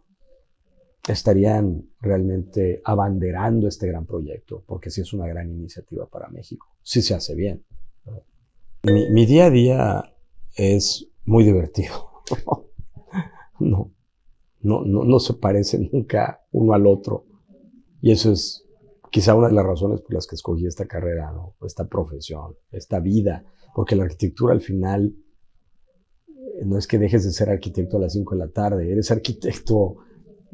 estarían realmente abanderando este gran proyecto, porque sí es una gran iniciativa para México, sí se hace bien. Mi día a día es muy divertido. No se parece nunca uno al otro. Y eso es quizá una de las razones por las que escogí esta carrera, ¿no?, esta profesión, esta vida. Porque la arquitectura al final no es que dejes de ser arquitecto a las 5 de la tarde. Eres arquitecto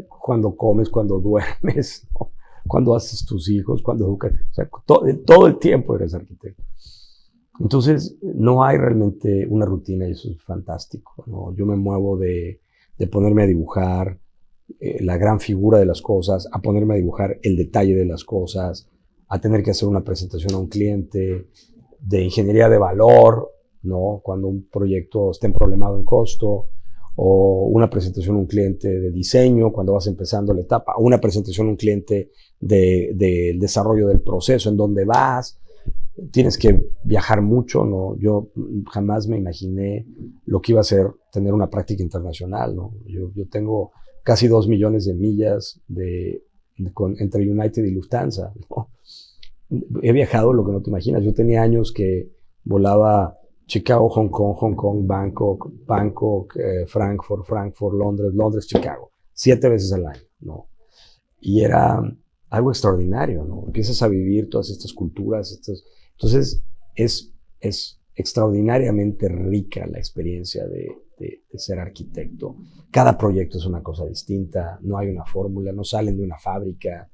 cuando comes, cuando duermes, ¿no?, cuando haces tus hijos, cuando educas. O sea, todo el tiempo eres arquitecto. Entonces, no hay realmente una rutina y eso es fantástico, ¿no? Yo me muevo de ponerme a dibujar la gran figura de las cosas, a ponerme a dibujar el detalle de las cosas, a tener que hacer una presentación a un cliente, de ingeniería de valor, ¿no?, cuando un proyecto está problemado en costo, o una presentación a un cliente de diseño cuando vas empezando la etapa, o una presentación a un cliente del desarrollo del proceso, en donde vas. Tienes que viajar mucho, ¿no? Yo jamás me imaginé lo que iba a ser tener una práctica internacional, ¿no? Yo tengo casi 2 millones de millas entre United y Lufthansa, ¿no? He viajado lo que no te imaginas. Yo tenía años que volaba Chicago, Hong Kong, Bangkok, Frankfurt, Londres, Chicago, 7 veces al año, ¿no? Y era algo extraordinario, ¿no? Empiezas a vivir todas estas culturas, entonces es extraordinariamente rica la experiencia de ser arquitecto. Cada proyecto es una cosa distinta, no hay una fórmula, no salen de una fábrica,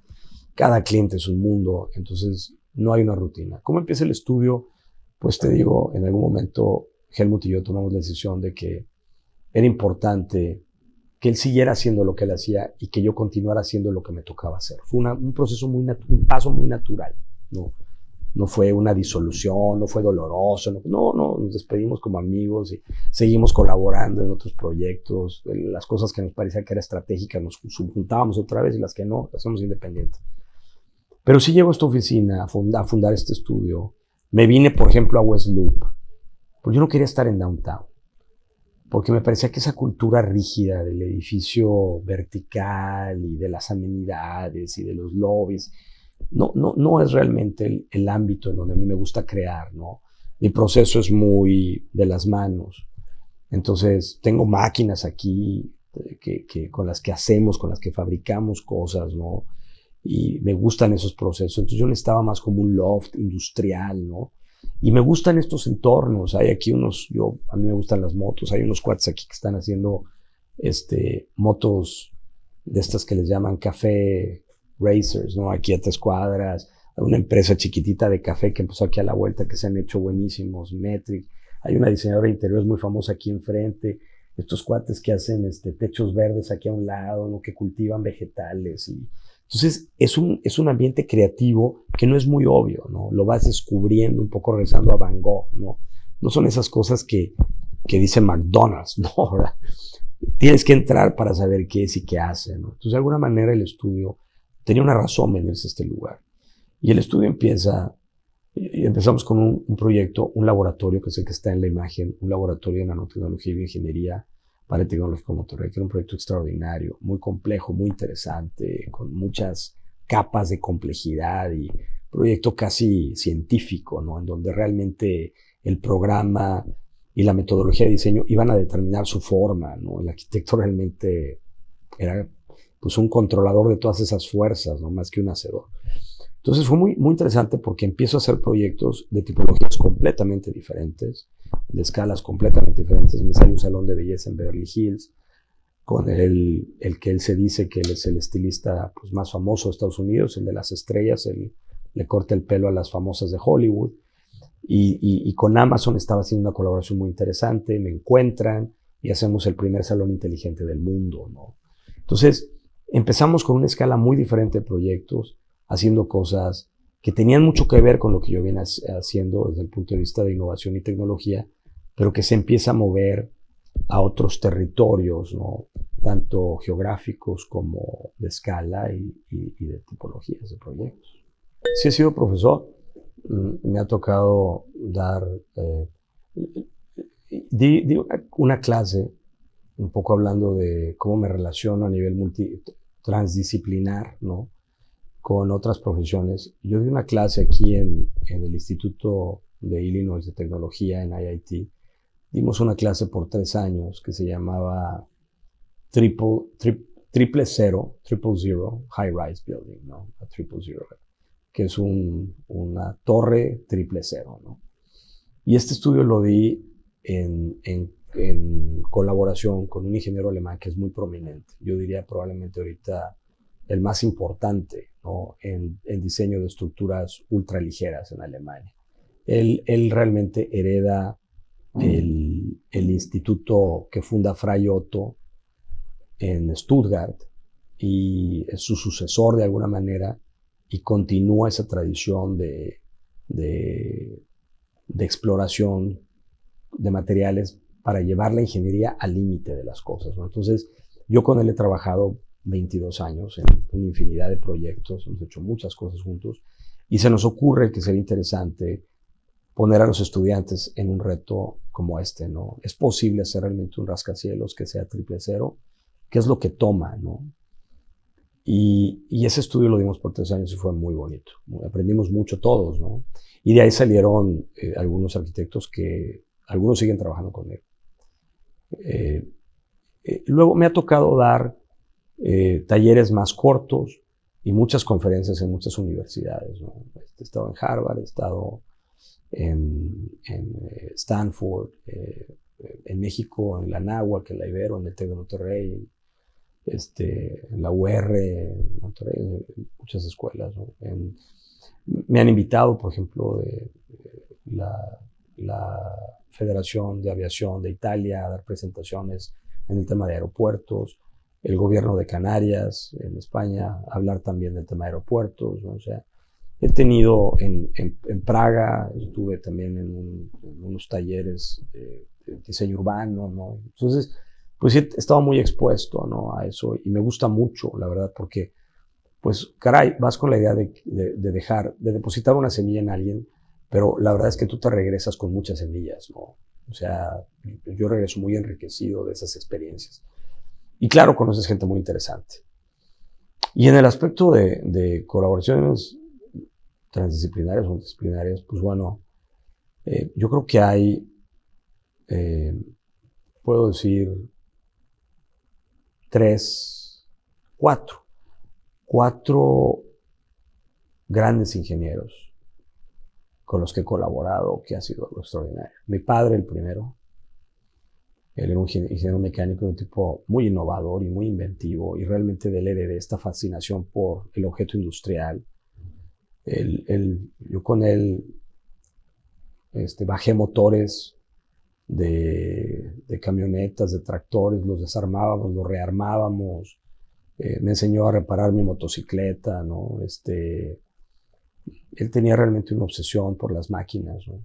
cada cliente es un mundo, entonces no hay una rutina. ¿Cómo empieza el estudio? Pues te digo, en algún momento Helmut y yo tomamos la decisión de que era importante que él siguiera haciendo lo que él hacía y que yo continuara haciendo lo que me tocaba hacer. Fue un proceso un paso muy natural, ¿no? No fue una disolución, no fue doloroso, no, nos despedimos como amigos y seguimos colaborando en otros proyectos. Las cosas que nos parecía que era estratégicas nos subjuntábamos otra vez y las que no, las hacemos independientes. Pero sí llego a esta oficina a fundar este estudio. Me vine, por ejemplo, a West Loop, porque yo no quería estar en Downtown, porque me parecía que esa cultura rígida del edificio vertical y de las amenidades y de los lobbies no es realmente el ámbito en donde a mí me gusta crear, ¿no? Mi proceso es muy de las manos. Entonces, tengo máquinas aquí con las que hacemos, con las que fabricamos cosas, ¿no? Y me gustan esos procesos. Entonces, yo necesitaba más como un loft industrial, ¿no? Y me gustan estos entornos. Hay aquí a mí me gustan las motos. Hay unos cuates aquí que están haciendo motos de estas que les llaman café racers, ¿no? Aquí a 3 cuadras. Hay una empresa chiquitita de café que empezó aquí a la vuelta que se han hecho buenísimos, Metric. Hay una diseñadora de interiores muy famosa aquí enfrente. Estos cuates que hacen techos verdes aquí a un lado, ¿no? Que cultivan vegetales. Entonces es un ambiente creativo que no es muy obvio, ¿no? Lo vas descubriendo un poco regresando a Van Gogh, ¿no? No son esas cosas que dice McDonald's, ¿no? ¿Verdad? Tienes que entrar para saber qué es y qué hace, ¿no? Entonces, de alguna manera, el estudio tenía una razón venirse a este lugar. Y el estudio y empezamos con un proyecto, un laboratorio, que es el que está en la imagen, un laboratorio de nanotecnología y bioingeniería para el Tecnológico Monterrey, que era un proyecto extraordinario, muy complejo, muy interesante, con muchas capas de complejidad y proyecto casi científico, ¿no? En donde realmente el programa y la metodología de diseño iban a determinar su forma, ¿no? El arquitecto realmente era pues un controlador de todas esas fuerzas, ¿no? Más que un hacedor. Entonces fue muy, muy interesante porque empiezo a hacer proyectos de tipologías completamente diferentes, de escalas completamente diferentes. Me sale un salón de belleza en Beverly Hills, con el que él se dice que él es el estilista pues, más famoso de Estados Unidos, el de las estrellas, él le corta el pelo a las famosas de Hollywood. Y con Amazon estaba haciendo una colaboración muy interesante, me encuentran y hacemos el primer salón inteligente del mundo, ¿no? Entonces, empezamos con una escala muy diferente de proyectos, haciendo cosas que tenían mucho que ver con lo que yo venía haciendo desde el punto de vista de innovación y tecnología, pero que se empieza a mover a otros territorios, ¿no? Tanto geográficos como de escala y de tipologías de proyectos. Sí he sido profesor, me ha tocado dar, di una clase, un poco hablando de cómo me relaciono a nivel transdisciplinar, ¿no? Con otras profesiones. Yo di una clase aquí en el Instituto de Illinois de Tecnología, en IIT. Dimos una clase por 3 años que se llamaba Triple Zero, Triple Zero, High Rise Building, ¿no? A Triple Zero, que es una torre triple cero, ¿no? Y este estudio lo di en colaboración con un ingeniero alemán que es muy prominente. Yo diría probablemente ahorita el más importante, ¿no? en diseño de estructuras ultraligeras en Alemania. Él realmente hereda el instituto que funda Fray Otto en Stuttgart y es su sucesor de alguna manera y continúa esa tradición de exploración de materiales para llevar la ingeniería al límite de las cosas, ¿no? Entonces, yo con él he trabajado 22 años en una infinidad de proyectos, hemos hecho muchas cosas juntos y se nos ocurre que sería interesante poner a los estudiantes en un reto como este, ¿no? Es posible hacer realmente un rascacielos que sea triple cero, ¿qué es lo que toma, ¿no? Y ese estudio lo dimos por 3 años y fue muy bonito. Aprendimos mucho todos, ¿no? Y de ahí salieron algunos arquitectos que algunos siguen trabajando conmigo. Luego me ha tocado dar talleres más cortos y muchas conferencias en muchas universidades, ¿no? He estado en Harvard, he estado en Stanford, en México, en la Anáhuac, en la Ibero, en el TEC de Monterrey, en la UR, en Monterrey, en muchas escuelas, ¿no? Me han invitado, por ejemplo, de la Federación de Aviación de Italia a dar presentaciones en el tema de aeropuertos, el gobierno de Canarias, en España, a hablar también del tema de aeropuertos, ¿no? O sea, he tenido en Praga, estuve también en unos talleres de diseño urbano, ¿no? Entonces, pues he estado muy expuesto, ¿no? A eso y me gusta mucho, la verdad, porque, pues, caray, vas con la idea de depositar una semilla en alguien, pero la verdad es que tú te regresas con muchas semillas, ¿no? O sea, yo regreso muy enriquecido de esas experiencias. Y claro, conoces gente muy interesante. Y en el aspecto de colaboraciones transdisciplinarias o disciplinarias, pues bueno, yo creo que hay, puedo decir, cuatro grandes ingenieros con los que he colaborado que ha sido algo extraordinario. Mi padre, el primero, él era un ingeniero mecánico, un tipo muy innovador y muy inventivo, y realmente de él heredé esta fascinación por el objeto industrial. Yo con él bajé motores de camionetas, de tractores, los desarmábamos, los rearmábamos. Me enseñó a reparar mi motocicleta, ¿no? Él tenía realmente una obsesión por las máquinas, ¿no?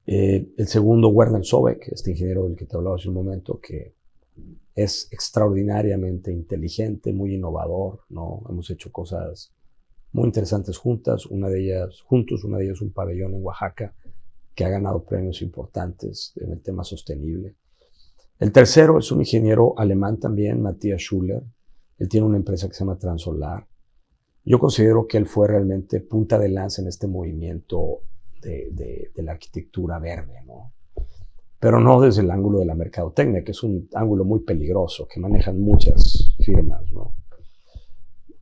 El segundo, Werner Sobek, este ingeniero del que te hablaba hace un momento, que es extraordinariamente inteligente, muy innovador, ¿no? Hemos hecho cosas muy interesantes juntos, una de ellas un pabellón en Oaxaca que ha ganado premios importantes en el tema sostenible. El tercero es un ingeniero alemán también, Matthias Schuller. Él tiene una empresa que se llama Transolar. Yo considero que él fue realmente punta de lanza en este movimiento de la arquitectura verde, ¿no? Pero no desde el ángulo de la mercadotecnia, que es un ángulo muy peligroso, que manejan muchas firmas, ¿no?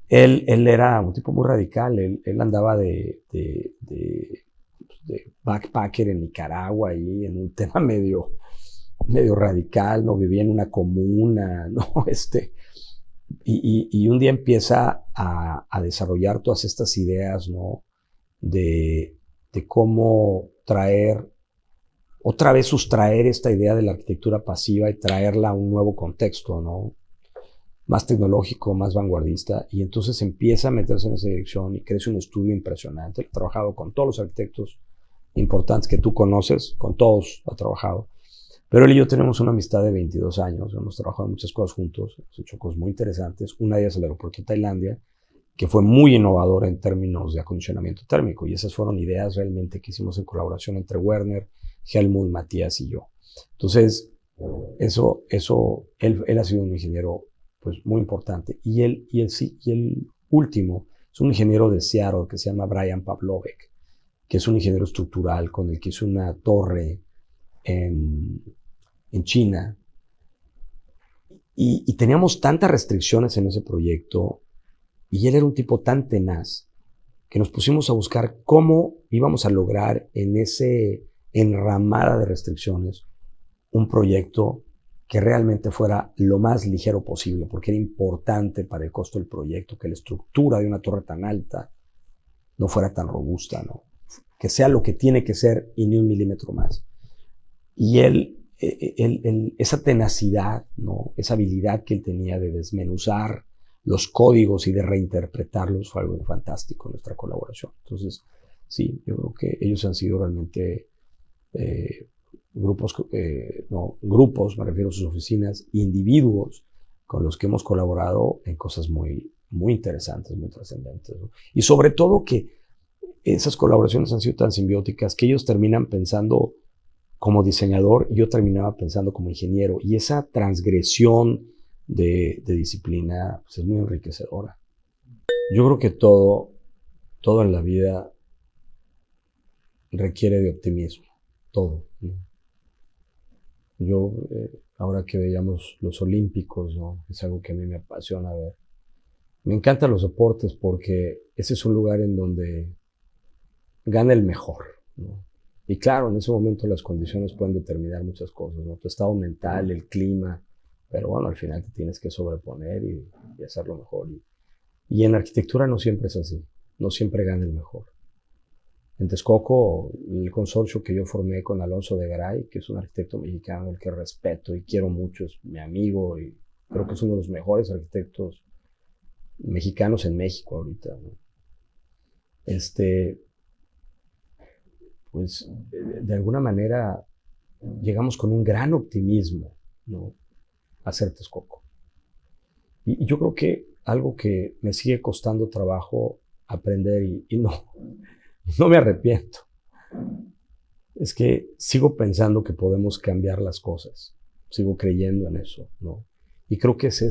Él era un tipo muy radical, él andaba de backpacker en Nicaragua y en un tema medio radical, ¿no? Vivía en una comuna, ¿no? Y un día empieza a desarrollar todas estas ideas, ¿no? De cómo otra vez sustraer esta idea de la arquitectura pasiva y traerla a un nuevo contexto, ¿no? Más tecnológico, más vanguardista, y entonces empieza a meterse en esa dirección y crece un estudio impresionante. He trabajado con todos los arquitectos importantes que tú conoces, con todos ha trabajado. Pero él y yo tenemos una amistad de 22 años, hemos trabajado en muchas cosas juntos, hemos hecho cosas muy interesantes. Una de ellas el aeropuerto de Tailandia, que fue muy innovador en términos de acondicionamiento térmico, y esas fueron ideas realmente que hicimos en colaboración entre Werner, Helmut, Matías y yo. Entonces, él ha sido un ingeniero pues, muy importante. Y el último es un ingeniero de Seattle que se llama Brian Pavlovec, que es un ingeniero estructural con el que hizo una torre en China. Y teníamos tantas restricciones en ese proyecto, y él era un tipo tan tenaz, que nos pusimos a buscar cómo íbamos a lograr en ese enramada de restricciones un proyecto que realmente fuera lo más ligero posible, porque era importante para el costo del proyecto que la estructura de una torre tan alta no fuera tan robusta, ¿no? Que sea lo que tiene que ser y ni un milímetro más. Y esa tenacidad, ¿no? Esa habilidad que él tenía de desmenuzar los códigos y de reinterpretarlos fue algo fantástico en nuestra colaboración. Entonces, sí, yo creo que ellos han sido realmente grupos, me refiero a sus oficinas, individuos con los que hemos colaborado en cosas muy, muy interesantes, muy trascendentes, ¿no? Y sobre todo que esas colaboraciones han sido tan simbióticas que ellos terminan pensando como diseñador y yo terminaba pensando como ingeniero. Y esa transgresión de disciplina pues, es muy enriquecedora. Yo creo que todo en la vida requiere de optimismo. Todo, ¿no? Yo, ahora que veíamos los Olímpicos, ¿no? Es algo que a mí me apasiona ver. Me encantan los deportes porque ese es un lugar en donde gana el mejor, ¿no? Y claro, en ese momento las condiciones pueden determinar muchas cosas, ¿no? Tu estado mental, el clima, pero bueno, al final te tienes que sobreponer y hacerlo mejor. Y en arquitectura no siempre es así, no siempre gana el mejor. En Texcoco, el consorcio que yo formé con Alonso de Garay, que es un arquitecto mexicano al que respeto y quiero mucho, es mi amigo y creo que es uno de los mejores arquitectos mexicanos en México ahorita, ¿no? Pues de alguna manera llegamos con un gran optimismo, ¿no? A hacer Texcoco. Y yo creo que algo que me sigue costando trabajo aprender y no me arrepiento, es que sigo pensando que podemos cambiar las cosas, sigo creyendo en eso, ¿no? Y creo que es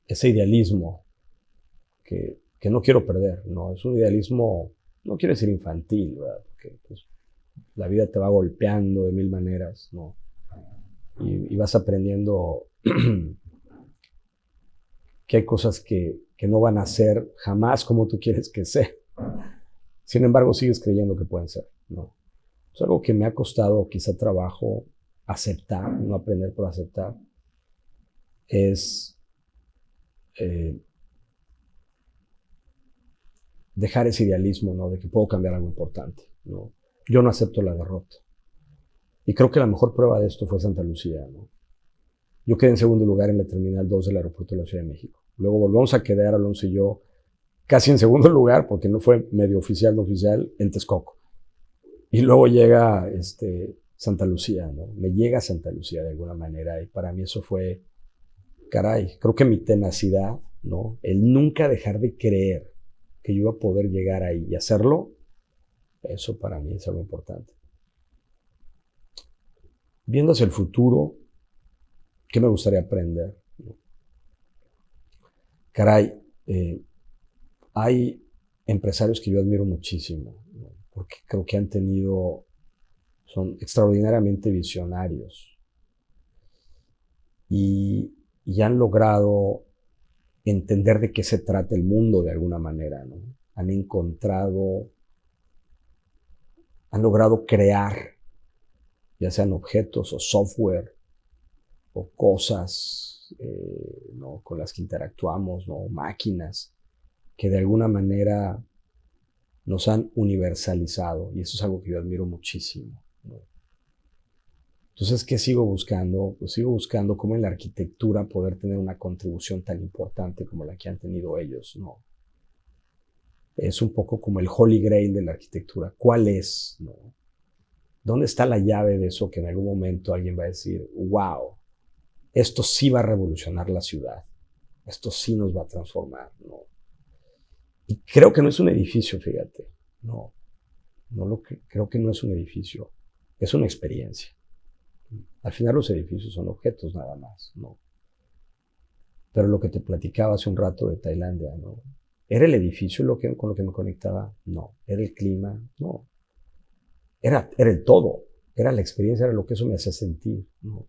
ese idealismo que no quiero perder, ¿no? Es un idealismo, no quiere decir infantil, ¿verdad? Porque pues, la vida te va golpeando de mil maneras, ¿no? Y vas aprendiendo que hay cosas que que no van a ser jamás como tú quieres que sea. Sin embargo, sigues creyendo que pueden ser, ¿no? Es algo que me ha costado quizá trabajo aceptar, no aprender por aceptar, es dejar ese idealismo, ¿no? De que puedo cambiar algo importante, ¿no? Yo no acepto la derrota. Y creo que la mejor prueba de esto fue Santa Lucía, ¿no? Yo quedé en segundo lugar en la Terminal 2 del aeropuerto de la Ciudad de México. Luego volvamos a quedar, Alonso y yo, casi en segundo lugar, porque no fue medio oficial, no oficial, en Texcoco. Y luego llega Santa Lucía, ¿no? Me llega Santa Lucía de alguna manera, y para mí eso fue, caray, creo que mi tenacidad, ¿no? El nunca dejar de creer que yo iba a poder llegar ahí y hacerlo, eso para mí es algo importante. Viendo hacia el futuro, ¿qué me gustaría aprender? Caray, hay empresarios que yo admiro muchísimo, ¿no? Porque creo que son extraordinariamente visionarios y han logrado entender de qué se trata el mundo de alguna manera, ¿no? Han logrado crear, ya sean objetos o software o cosas, ¿no? Con las que interactuamos, ¿no? Máquinas que de alguna manera nos han universalizado, y eso es algo que yo admiro muchísimo, ¿no? Entonces, ¿qué sigo buscando? Pues sigo buscando cómo en la arquitectura poder tener una contribución tan importante como la que han tenido ellos, ¿no? Es un poco como el Holy Grail de la arquitectura. ¿Cuál es, no? ¿Dónde está la llave de eso que en algún momento alguien va a decir, wow, esto sí va a revolucionar la ciudad, esto sí nos va a transformar, ¿no? Y creo que no es un edificio, fíjate, creo que no es un edificio, es una experiencia. Al final los edificios son objetos nada más, ¿no? Pero lo que te platicaba hace un rato de Tailandia, ¿no? ¿Era el edificio con lo que me conectaba? No. ¿Era el clima? No. Era el todo. Era la experiencia, era lo que eso me hacía sentir, ¿no?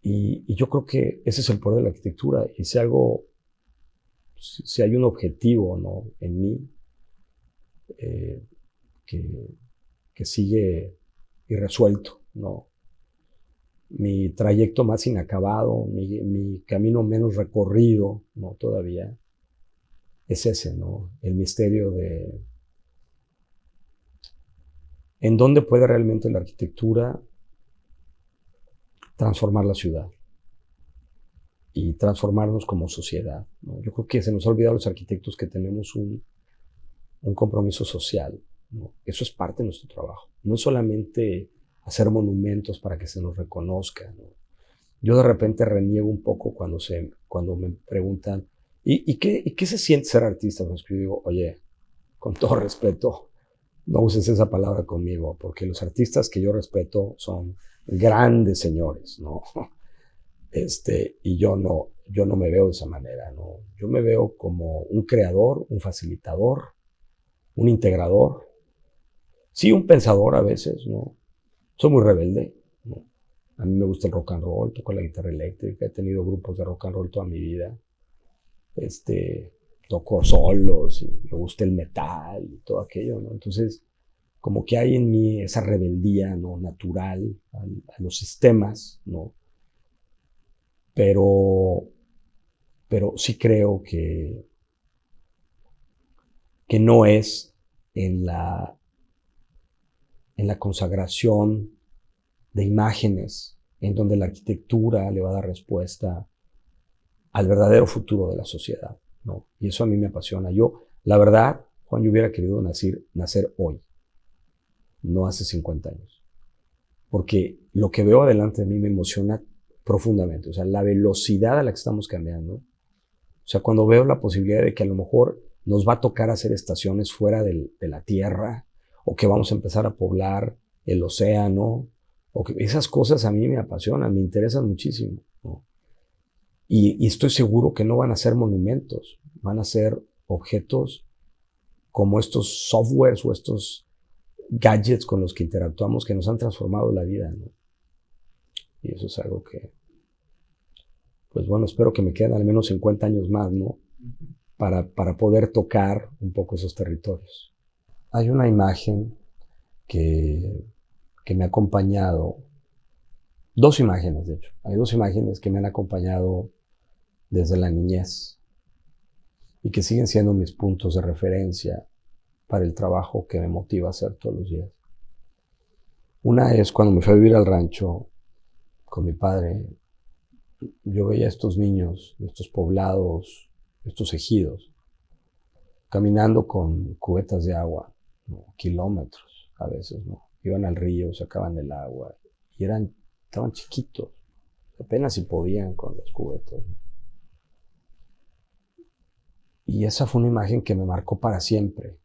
Y yo creo que ese es el poder de la arquitectura. Y si hay un objetivo, ¿no? En mí, eh, que sigue irresuelto, ¿no? Mi trayecto más inacabado, mi camino menos recorrido, ¿no? Todavía, es ese, ¿no? El misterio de en dónde puede realmente la arquitectura transformar la ciudad y transformarnos como sociedad, ¿no? Yo creo que se nos ha olvidado a los arquitectos que tenemos un compromiso social, ¿no? Eso es parte de nuestro trabajo. No es solamente hacer monumentos para que se nos reconozca, ¿no? Yo de repente reniego un poco cuando me preguntan, ¿y qué se siente ser artista? Pues yo digo, oye, con todo respeto, no uses esa palabra conmigo, porque los artistas que yo respeto son grandes señores, ¿no? Y yo no me veo de esa manera, ¿no? Yo me veo como un creador, un facilitador, un integrador, sí, un pensador a veces, ¿no? Soy muy rebelde, ¿no? A mí me gusta el rock and roll, toco la guitarra eléctrica, he tenido grupos de rock and roll toda mi vida. Toco solos y me gusta el metal y todo aquello, ¿no? Entonces, como que hay en mí esa rebeldía, ¿no? Natural a los sistemas, ¿no? Pero sí creo que no es en la consagración de imágenes en donde la arquitectura le va a dar respuesta al verdadero futuro de la sociedad, ¿no? Y eso a mí me apasiona. La verdad, Juan, yo hubiera querido nacer hoy, no hace 50 años. Porque lo que veo adelante de mí me emociona profundamente. O sea, la velocidad a la que estamos cambiando. O sea, cuando veo la posibilidad de que a lo mejor nos va a tocar hacer estaciones fuera de la Tierra, o que vamos a empezar a poblar el océano, o que esas cosas a mí me apasionan, me interesan muchísimo, ¿no? Y estoy seguro que no van a ser monumentos, van a ser objetos como estos softwares o estos gadgets con los que interactuamos que nos han transformado la vida, ¿no? Y eso es algo que pues bueno, espero que me queden al menos 50 años más, ¿no? Para poder tocar un poco esos territorios. Hay una imagen que, que me ha acompañado, dos imágenes de hecho, hay dos imágenes que me han acompañado desde la niñez y que siguen siendo mis puntos de referencia para el trabajo que me motiva a hacer todos los días. Una es cuando me fui a vivir al rancho con mi padre. Yo veía a estos niños, estos poblados, estos ejidos, caminando con cubetas de agua, ¿no? Kilómetros a veces, ¿no? Iban al río, sacaban el agua y estaban chiquitos, apenas si podían con las cubetas, ¿no? Y esa fue una imagen que me marcó para siempre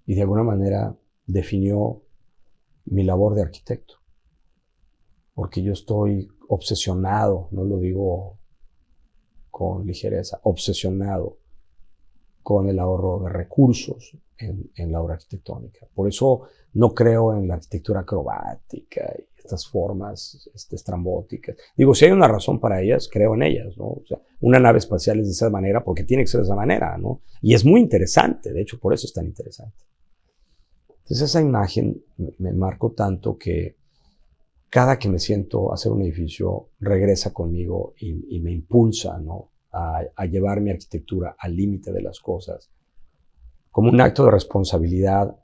y de alguna manera definió mi labor de arquitecto, porque yo estoy obsesionado, no lo digo con ligereza, obsesionado con el ahorro de recursos en la obra arquitectónica. Por eso no creo en la arquitectura acrobática y estas formas estrambóticas. Digo, si hay una razón para ellas, creo en ellas, ¿no? O sea, una nave espacial es de esa manera porque tiene que ser de esa manera, ¿no? Y es muy interesante, de hecho, por eso es tan interesante. Entonces esa imagen me marcó tanto que cada que me siento a hacer un edificio regresa conmigo y me impulsa, ¿no? A llevar mi arquitectura al límite de las cosas, como un acto de responsabilidad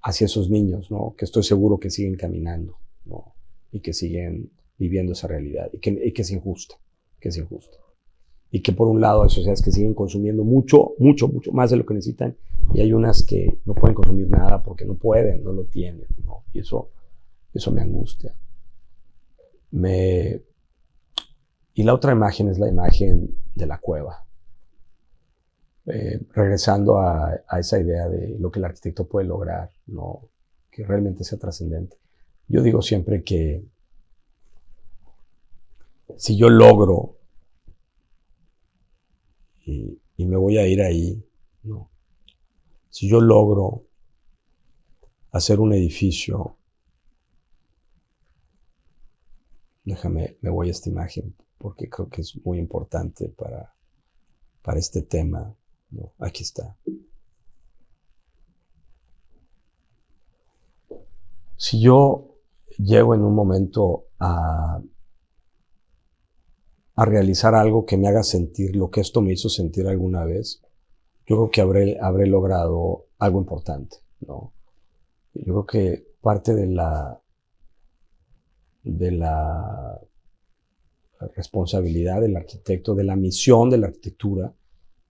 hacia esos niños, ¿no? Que estoy seguro que siguen caminando, ¿no? Y que siguen viviendo esa realidad, y que es injusta, que es injusta. Y que por un lado hay sociedades que siguen consumiendo mucho más de lo que necesitan, y hay unas que no pueden consumir nada porque no pueden, no lo tienen, ¿no? Y eso me angustia. Y la otra imagen es la imagen de la cueva. Regresando a esa idea de lo que el arquitecto puede lograr, ¿no? Que realmente sea trascendente. Yo digo siempre que si yo logro, y me voy a ir ahí, ¿no? Si yo logro hacer un edificio, me voy a esta imagen porque creo que es muy importante para este tema, ¿no? Aquí está. Si yo llego en un momento a realizar algo que me haga sentir lo que esto me hizo sentir alguna vez, yo creo que habré logrado algo importante, ¿no? Yo creo que parte de la responsabilidad del arquitecto, de la misión de la arquitectura,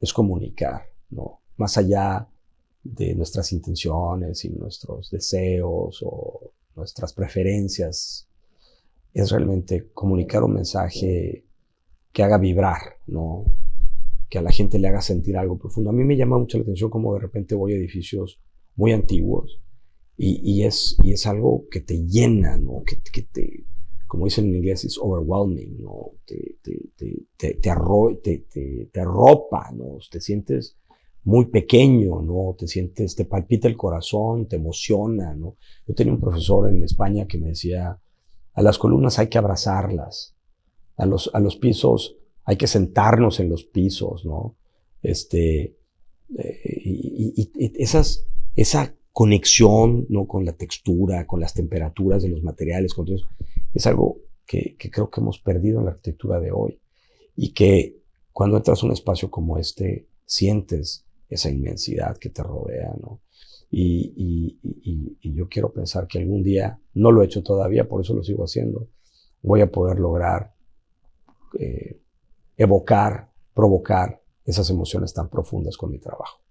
es comunicar, ¿no? Más allá de nuestras intenciones y nuestros deseos o nuestras preferencias, es realmente comunicar un mensaje que haga vibrar, ¿no? Que a la gente le haga sentir algo profundo. A mí me llama mucho la atención cómo de repente voy a edificios muy antiguos y es algo que te llena, ¿no? Que te, como dicen en inglés, es overwhelming, ¿no? Te arropa, ¿no? Te sientes muy pequeño, ¿no? Te palpita el corazón, te emociona, ¿no? Yo tenía un profesor en España que me decía, a las columnas hay que abrazarlas, a los pisos hay que sentarnos en los pisos, ¿no? Esa conexión, ¿no? Con la textura, con las temperaturas de los materiales, con todo eso, es algo que creo que hemos perdido en la arquitectura de hoy y que cuando entras a un espacio como este sientes esa inmensidad que te rodea, ¿no? Y yo quiero pensar que algún día, no lo he hecho todavía, por eso lo sigo haciendo, voy a poder lograr evocar, provocar esas emociones tan profundas con mi trabajo.